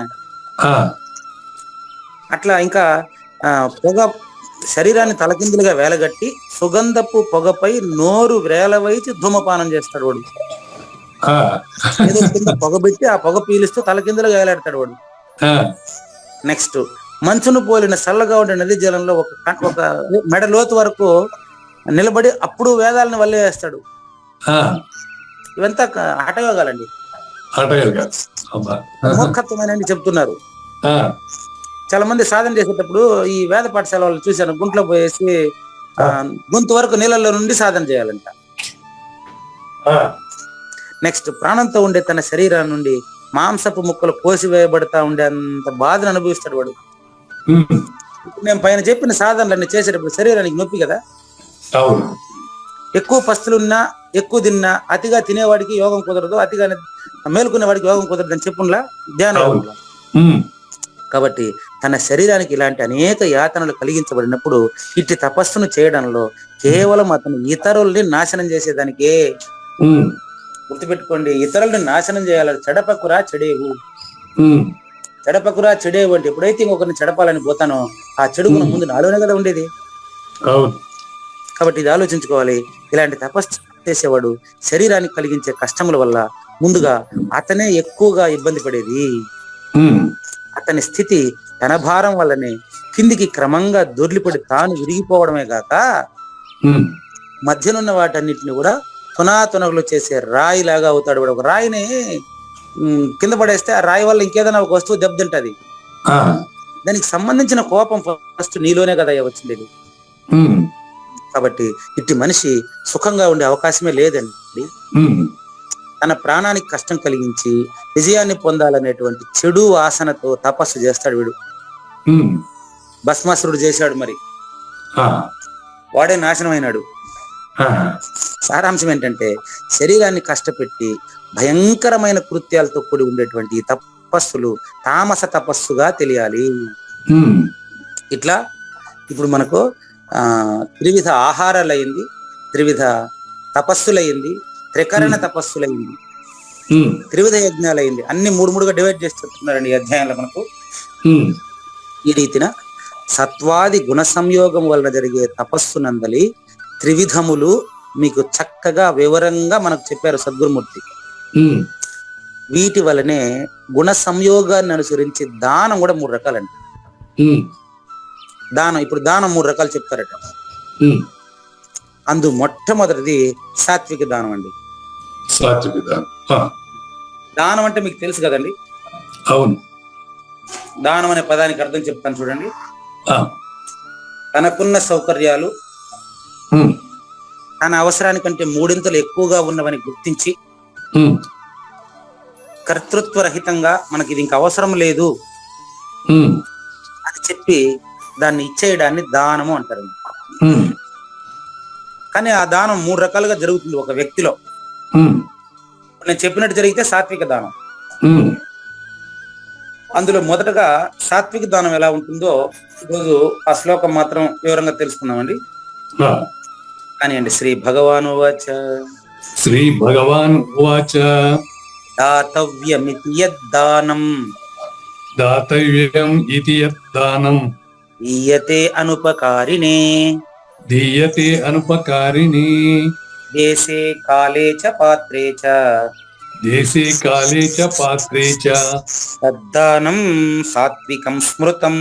అట్లా ఇంకా శరీరాన్ని తలకిందులుగా వేలగట్టి సుగంధపు పొగపై నోరు వేలవైచి ధూమపానం చేస్తాడు వాడు. ఏదో కింద పొగ పెట్టి ఆ పొగ పీలుస్తూ తలకిందులుగా వేలాడతాడు వాడు. నెక్స్ట్ మంచును పోలిన చల్లగా ఉండే నది జలంలో ఒక మెడ లోతు వరకు నిలబడి అప్పుడు వేదాలను వల్లేస్తాడు. ఇవంతా హఠయోగాలండి, మూర్ఖత్వమేనని చెప్తున్నారు. ఆ, చాలా మంది సాధన చేసేటప్పుడు ఈ వేద పాఠశాల వాళ్ళు చూశాను, గుంట్లో పోయేసి గొంతు వరకు నీళ్ళల్లో నుండి సాధన చేయాలంట. ఆ, నెక్స్ట్ ప్రాణంతో ఉండే తన శరీరం నుండి మాంసపు ముక్కలు కోసివేయబడతా ఉండే అంత బాధను అనుభవిస్తాడు వాడు. ఉమ్, నేను పైన చెప్పిన సాధనలన్నీ చేసేటప్పుడు శరీరానికి నొప్పి కదా. అవును. ఎక్కువ పస్తులున్నా, ఎక్కువ తిన్నా, అతిగా తినేవాడికి యోగం కుదరదు, అతిగా మేలుకునే వాడికి యోగం కుదరదు అని చెప్పులా ధ్యానం. అవును. ఉమ్, కాబట్టి తన శరీరానికి ఇలాంటి అనేక యాతనలు కలిగించబడినప్పుడు ఇట్టి తపస్సును చేయడంలో కేవలం అతను ఇతరుల్ని నాశనం చేసేదానికే. ఉమ్, గుర్తుపెట్టుకోండి, ఇతరుల్ని నాశనం చేయాలి. చెడపకురా చెడేవు, ఉమ్, చెడపకురా చెడేవు అంటే ఎప్పుడైతే ఇంకొకరిని చెడపాలని పోతానో ఆ చెడుగున ముందు నాలోనే కదా ఉండేది. అవును. కాబట్టి ఇది ఆలోచించుకోవాలి. ఇలాంటి తపస్సు చేసేవాడు శరీరానికి కలిగించే కష్టముల వల్ల ముందుగా అతనే ఎక్కువగా ఇబ్బంది పడేది. ఉమ్, అతని స్థితి తన భారం వల్లనే కిందికి క్రమంగా దొర్లిపడి తాను విరిగిపోవడమే కాక ఉమ్, మధ్యనున్న వాటన్నిటిని కూడా తునాతునగలు చేసే రాయి లాగా అవుతాడు. వాడు ఒక రాయిని కింద పడేస్తే ఆ రాయి వల్ల ఇంకేదైనా ఒక వస్తువు దెబ్బతింటది. ఆ, దానికి సంబంధించిన కోపం ఫస్ట్ నీలోనే కదా వచ్చింది. ఉమ్, కాబట్టి ఇట్టి మనిషి సుఖంగా ఉండే అవకాశమే లేదండి. ఉమ్, తన ప్రాణానికి కష్టం కలిగించి విజయాన్ని పొందాలనేటువంటి చెడు వాసనతో తపస్సు చేస్తాడు వీడు. ఉమ్, భస్మాసురుడు చేశాడు, మరి ఆ, వాడే నాశనం అయినాడు. ఆ, సారాంశం ఏంటంటే శరీరాన్ని కష్టపెట్టి భయంకరమైన కృత్యాలతో కూడి ఉండేటువంటి ఈ తపస్సులు తామస తపస్సుగా తెలియాలి. ఉమ్, ఇట్లా ఇప్పుడు మనకు త్రివిధ ఆహారాలు అయింది, త్రివిధ తపస్సులయ్యింది, త్రికరణ తపస్సులయ్యింది, ఉమ్, త్రివిధ యజ్ఞాలు అయింది. అన్ని మూడు మూడుగా డివైడ్ చేసి చెప్తున్నారండి ఈ అధ్యాయంలో మనకు. ఉమ్, ఈ రీతిన సత్వాది గుణ సంయోగం వలన జరిగే తపస్సు నందలి త్రివిధములు మీకు చక్కగా వివరంగా మనకు చెప్పారు సద్గురుమూర్తి. ఉమ్, వీటి వలనే గుణ సంయోగాన్ని అనుసరించి దానం కూడా 3 రకాలండి. ఉమ్, దానం, ఇప్పుడు దానం 3 రకాలు చెప్తారట. ఉమ్, అందు మొట్టమొదటిది సాత్విక దానం అండి. సాత్విక దానం. ఆ, దానం అంటే మీకు తెలుసు కదండి. అవును. దానం అనే పదానికి అర్థం చెప్తాను చూడండి. ఆ, తనకున్న సౌకర్యాలు ఉమ్, తన అవసరానికంటే 3 ఎక్కువగా ఉన్నవని గుర్తించి ఉమ్, కర్తృత్వ రహితంగా మనకి ఇది ఇంకా అవసరం లేదు ఉమ్, అని చెప్పి దాన్ని ఇచ్చేయడాన్ని దానము అంటారు. ఉమ్, కానీ ఆ దానం 3 రకాలుగా జరుగుతుంది ఒక వ్యక్తిలో. ఉమ్, నేను చెప్పినట్టు జరిగితే సాత్విక దానం. ఉమ్, అందులో మొదటగా సాత్విక దానం ఎలా ఉంటుందో ఈరోజు ఆ శ్లోకం మాత్రం వివరంగా తెలుసుకుందామండి. ఆ, కానీ అండి, శ్రీ భగవాను వాచ శ్రీ భగవాన్ ఉవాచ దాతవ్యమితి యద్దానం దాతవ్యం ఇతి యద్దానం దీయతే అనుపకారిణే దీయతే అనుపకారిణి దేశే కాలే చ పాత్రే చ దేశే కాలే చ పాత్రే చ తద్దానం సాత్వికం స్మృతం.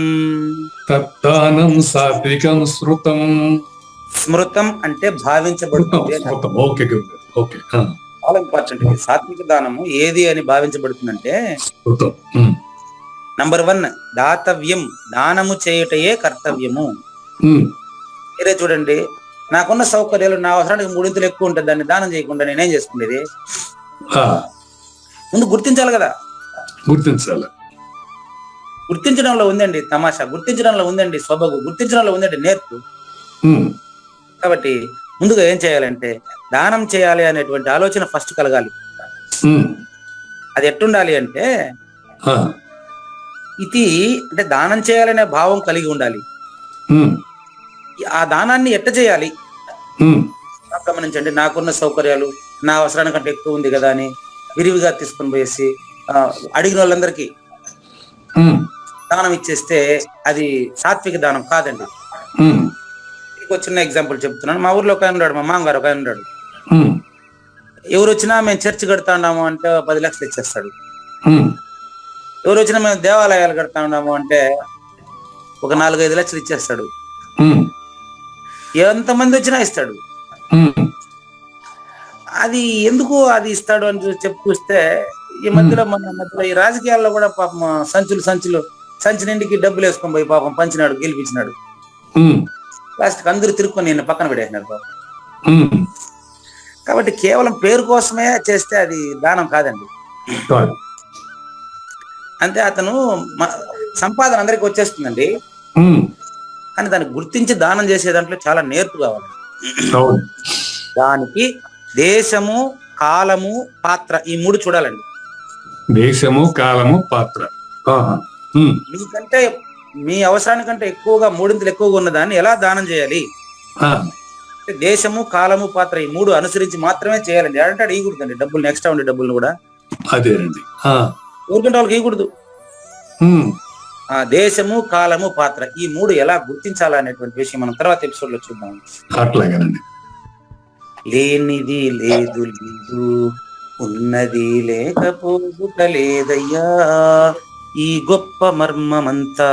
తద్దానం సాత్వికం శృతం. స్మృతం అంటే భావించబడుతుంది. శృతం. Okay okay. చాలా ఇంపార్టెంట్. సాత్విక దానము ఏది అని భావించబడుతుందంటే శృతం. ఉమ్, నంబర్ 1 దాతవ్యం, దానము చేయుటయే కర్తవ్యము. ఉమ్, మీరే చూడండి, నాకున్న సౌకర్యాలు నా అవసరానికి 3 ఎక్కువ ఉంటుంది, దాన్ని దానం చేయకుండా నేనేం చేసుకునేది? ఆ, ముందు గుర్తించాలి కదా. గుర్తించాలి. గుర్తించడంలో ఉందండి తమాషా, గుర్తించడంలో ఉందండి సొబగు, గుర్తించడంలో ఉందండి నేర్పు. ఉమ్, కాబట్టి ముందుగా ఏం చేయాలంటే దానం చేయాలి అనేటువంటి ఆలోచన ఫస్ట్ కలగాలి. ఉమ్, అది ఎట్టుండాలి అంటే ఆ, ఇది అంటే దానం చేయాలనే భావం కలిగి ఉండాలి. ఉమ్, ఆ దానాన్ని ఎట్ట చేయాలి ఉమ్, గమనించండి. నాకున్న సౌకర్యాలు నా అవసరానికంటే ఎక్కువ ఉంది కదా అని విరివిగా తీసుకొని పోయేసి అడిగిన వాళ్ళందరికీ ఉమ్, దానం ఇచ్చేస్తే అది సాత్విక దానం కాదండి. ఉమ్, ఇంకో చిన్న ఎగ్జాంపుల్ చెప్తున్నాను. మా ఊర్లో ఒక ఆయన ఉన్నాడు, మా మామగారు ఒక ఆయన ఉన్నాడు. ఉమ్, ఎవరు వచ్చినా మేము చర్చి కడతా ఉన్నాము అంటే 10 లక్షలు ఇచ్చేస్తాడు. ఉమ్, ఎవరు వచ్చినా మేము దేవాలయాలు కడతా ఉన్నాము అంటే ఒక 4-5 లక్షలు ఇచ్చేస్తాడు. ఉమ్, ఎంతమంది వచ్చినా ఇస్తాడు. ఉమ్, అది ఎందుకు అది ఇస్తాడు అని చూస్తే ఈ మధ్యలో మన మధ్యలో ఈ రాజకీయాల్లో కూడా పాపం సంచులు సంచి నిండికి డబ్బులు వేసుకొని పోయి పాపం పంచినాడు, గెలిపించినాడు. లాస్ట్ అందరూ తిరుక్కొని నేను పక్కన పెట్టేసినాడు పాపం. కాబట్టి కేవలం పేరు కోసమే చేస్తే అది దానం కాదండి. అంటే అతను సంపాదన అందరికి వచ్చేస్తుందండి, కానీ దాన్ని గుర్తించి దానం చేసే దాంట్లో చాలా నేర్పు కావాలి. దానికి దేశము, కాలము, పాత్ర ఈ 3 చూడాలండి. దేశము, కాలము, పాత్ర. మీకంటే మీ అవసరానికంటే ఎక్కువగా 3 ఎక్కువగా ఉన్న దాన్ని ఎలా దానం చేయాలి? దేశము, కాలము, పాత్ర ఈ 3 అనుసరించి మాత్రమే చేయాలండి. అంటే అక్కడ ఇవ్వకూడదండి డబ్బులు, ఎక్స్ట్రా ఉండే డబ్బులను కూడా. అదేనండి, ఊరికంటే వాళ్ళకి ఇవ్వకూడదు. దేశము, కాలము, పాత్ర ఈ 3 ఎలా గుర్తించాలనేటువంటి విషయం మనం తర్వాత ఎపిసోడ్ లో చూద్దాం. అట్లాగేనండి. లేనిది లేదు లేదు, ఉన్నది లేకపోవుట లేదయ్యా, ఈ గొప్ప మర్మమంతా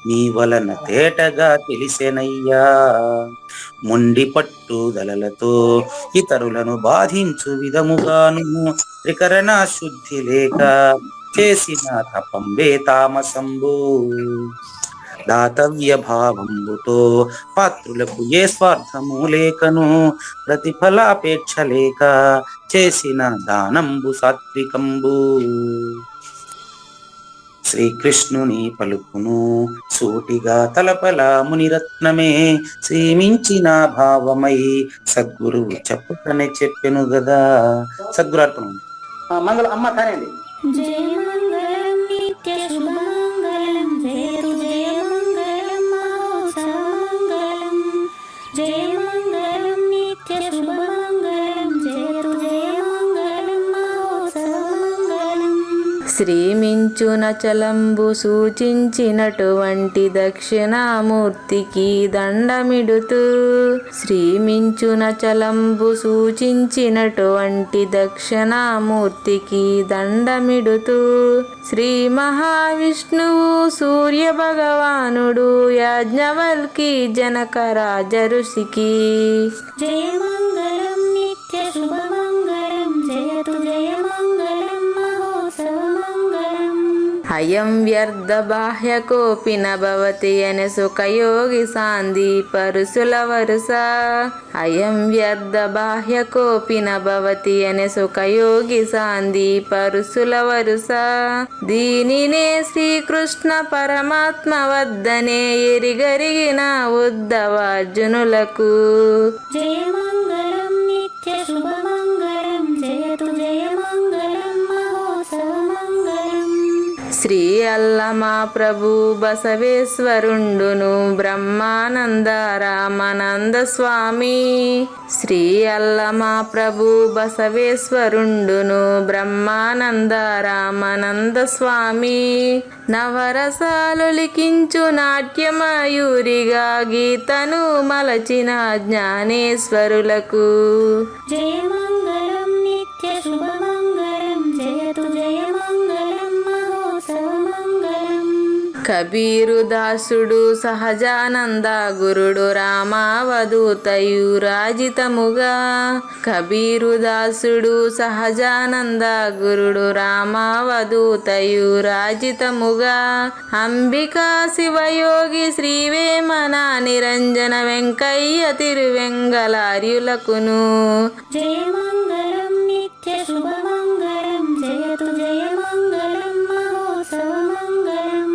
నీ వలన తేటగా తెలిసెనయ్యా. మొండి పట్టుదలలతో ఇతరులను బాధించు విధముగాను త్రికరణ శుద్ధి లేక చేసిన తపంబే తామసంబు. దాతవ్య భావంబుతో పాత్రులకు ఏ స్వార్థము లేకను ప్రతిఫలాపేక్ష లేక చేసిన దానంబు సాత్వికంబు. శ్రీకృష్ణుని పలుకును సూటిగా తలపల మునిరత్నమే శ్రీమించిన భావమై సద్గురువు చెప్పుకనే చెప్పెను గదా. సద్గురార్పణం. మంగళం అమ్మ కానండి. జయ మంగళం నిత్య శుభమంగళం, జయతు జయ మంగళం మహోత్సవమంగళం. జయ మంగళం నిత్య శుభమంగళం, జయతు జయ మంగళం మహోత్సవమంగళం. శ్రీమించున చలంబు సూచించినటువంటి దక్షిణామూర్తికి దండమిడుతూ, శ్రీమించున చలంబు సూచించినటువంటి దక్షిణామూర్తికి దండమిడుతూ, శ్రీ మహావిష్ణువు సూర్య భగవానుడు యాజ్ఞవల్కి జనక రాజ ఋషికి. జయ మంగళం నిత్య శుభమంగళం, జయతు జయ మంగళం మహోత్సవమంగళం. అయం వ్యర్థ బాహ్య కోపిన భవతి అనే సుఖయోగి సాంది పరుసుల వరుస. అయం వ్యర్థ బాహ్య కోపిన భవతి అనే సుఖయోగి సాంది పరుసుల వరుస. దీనినే శ్రీకృష్ణ పరమాత్మ వద్దనే ఎరిగరిగిన ఉద్ధవార్జునులకు. జయ మంగళం నిత్య శుభమంగళం, జయతు జయ మంగళం మహోత్సవమంగళం. శ్రీ అల్లమా ప్రభు బసవేశ్వరుండును బ్రహ్మానంద రామానంద స్వామి. శ్రీ అల్లమా ప్రభు బసవేశ్వరుండును బ్రహ్మానంద రామానంద స్వామి. నవరసాలు లిఖించు నాట్యమయూరిగా గీతను మలచిన జ్ఞానేశ్వరులకు. జయ మంగళం నిత్య శుభమంగళం, జయతు జయ మంగళం మహోత్సవమంగళం. కబీరు దాసుడు సహజానంద గురుడు రామావధూతయు రాజితముగా. కబీరు దాసుడు సహజానంద గురుడు రామావధూతయు రాజితముగా. అంబికా శివయోగి శ్రీవేమన నిరంజన వెంకయ్య తిరువెంగళార్యులకును. జయ మంగళం నిత్య శుభమంగళం, జయతు జయ మంగళం మహోత్సవమంగళం.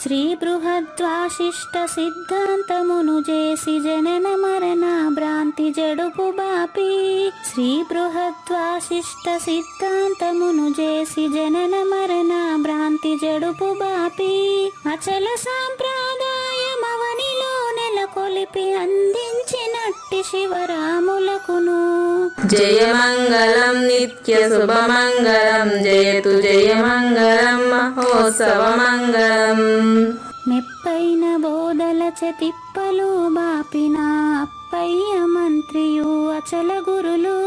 శ్రీ బృహద్వాశిష్ట సిద్ధాంతమును చేసి జనన మరణ భ్రాంతి జడుపు బాపి. శ్రీ బృహద్వాశిష్ట సిద్ధాంతమును చేసి జనన మరణ భ్రాంతి జడుపు బాపి. అచల సాంప్రదాయమవనిలో నెలకొలిపి అందించినట్టి శివరాములకును. జయ మంగళం నిత్య శుభమంగళం, జయతు జయ మంగళం మహోత్సవమంగళం. మెప్పైన బోధల తిప్పలు బాపిన అప్పయ్య మంత్రియు అచల గురులు.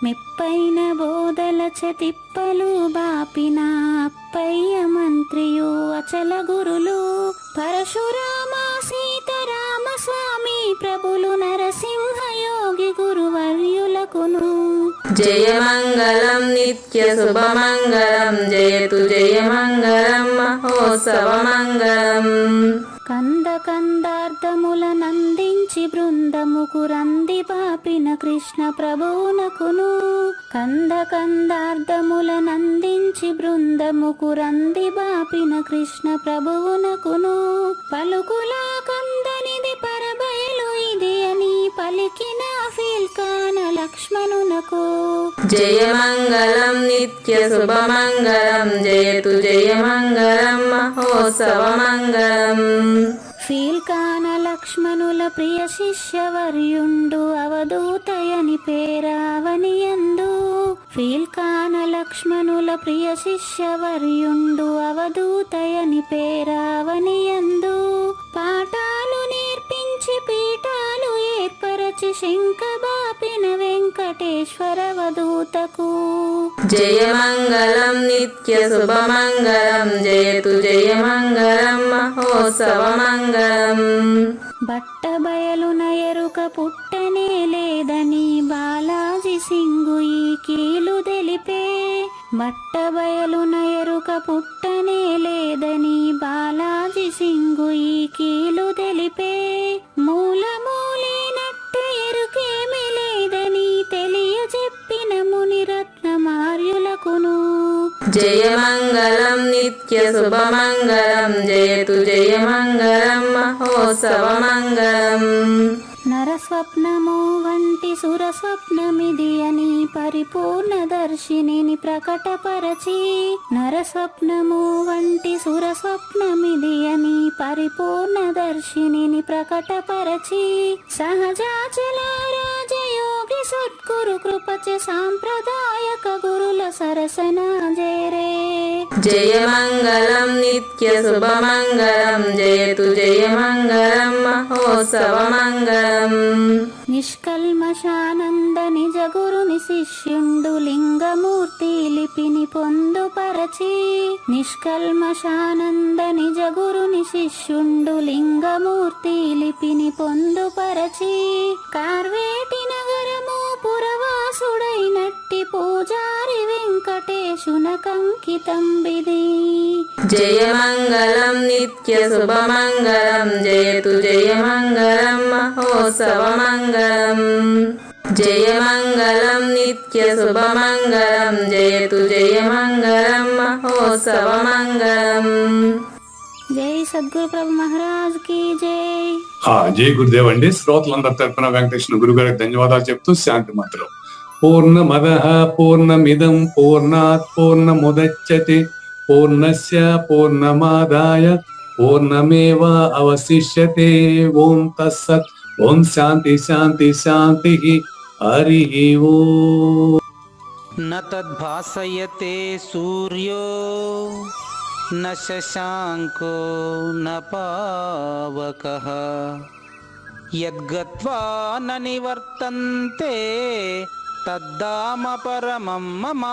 మెప్పైన బోధల తిప్పలు బాపిన అప్పయ్య మంత్రియు అచల గురులు. పరశురామ సీతారామ స్వామి ప్రభులు నరసింహయోగి గురువర్యులకును. జయమంగళం నిత్య శుభమంగళం జయతు జయమంగళం మహోత్సవమంగళం. కందార్థముల నందించి బృందముకు రంది పాపిన కృష్ణ ప్రభువునకును. కందార్థముల నందించి బృందముకు రంది బాపిన కృష్ణ ప్రభువునకును. పలుకులా కందనిది పరబయలు ఇది అని పలికిన ఫీల్కాన లక్ష్మణునకు. జయమంగళం నిత్య శుభమంగళం జయతు జయమంగళం మహోత్సవమంగళం. ఫీల్కాన లక్ష్మణుల ప్రియ శిష్యవర్యుండు అవధూతయని పేరావనియందు. ఫీల్కాన లక్ష్మణుల ప్రియ శిష్యవర్యుండు అవధూతయని పేరావనియందు. పాఠాలు నేర్పించి పీఠాలు ఏర్పరచి శంఖబాపిన వెంకటేశ్వర అవధూతకు. జయమంగళం నిత్య శుభమంగళం జయతు జయమంగళం మహోత్సవమంగళం. బట్టబయలున ఎరుక పుట్టనే లేదని బాలాజీ సింగు ఈ కీలు తెలిపే. బట్టబయలున ఎరుక పుట్టనే లేదని బాలాజీ సింగు ఈ కీలు తెలిపే. మూలమూలేనట్టు ఎరుకేమి లేదని తెలియజెప్పిన మునిరత్నమార్యులకును. జయమంగళం నిత్య శుభమంగళం జయతు జయమంగళం మహోత్సవమంగళం. నరస్వప్నము వంటి సురస్వప్నమిది అని పరిపూర్ణ దర్శినిని ప్రకటపరచి. నరస్వప్నము వంటి సురస్వప్నమిది అని పరిపూర్ణ దర్శినిని ప్రకటపరచి. సహజాచల రాజయోగి సద్గురు కృపచే సాంప్రదాయక గురుల సరసన జేరే. జయమంగళం నిత్య శుభమంగళం జయతు జయమంగళం మహోత్సవమంగళం. నిష్కల్మషానంద నిజ గురుని శిష్యుండు లింగమూర్తి లిపిని పొందుపరచి. నిష్కల్మషానంద నిజ గురుని శిష్యుండు లింగమూర్తి లిపిని పొందుపరచి. కార్వేటి నగరము పురవాసుడైనట్టి పూజారి వెంకటేశునకంకితం బిది. జయమంగళం నిత్య శుభమంగళం జయతు జయమంగళం మహోత్సవమంగళం. జయమంగళం నిత్య శుభమంగళం జయతు జయమంగళం మహోత్సవమంగళం. జై సద్గురు ప్రభు మహారాజ్ కి జై. జై గురుదేవ్ అండి. శ్రోతలందరి తరపున వెంకటేశ్వర గురువు గారికి ధన్యవాదాలు చెప్తూ శాంతి మంత్రం. పూర్ణమదః పూర్ణమిదం పూర్ణాత్ పూర్ణముదచ్యతే పూర్ణస్య పూర్ణమాదాయ పూర్ణమేవా అవశిష్యతే. ఓం తత్సత్. ఓం శాంతి శాంతి శాంతి. హరి ఓం. న తద్భాసయతే సూర్యో న శశాంకో న పావకః యద్గత్వా న నివర్తంతే తద్ధామ పరమం మమ.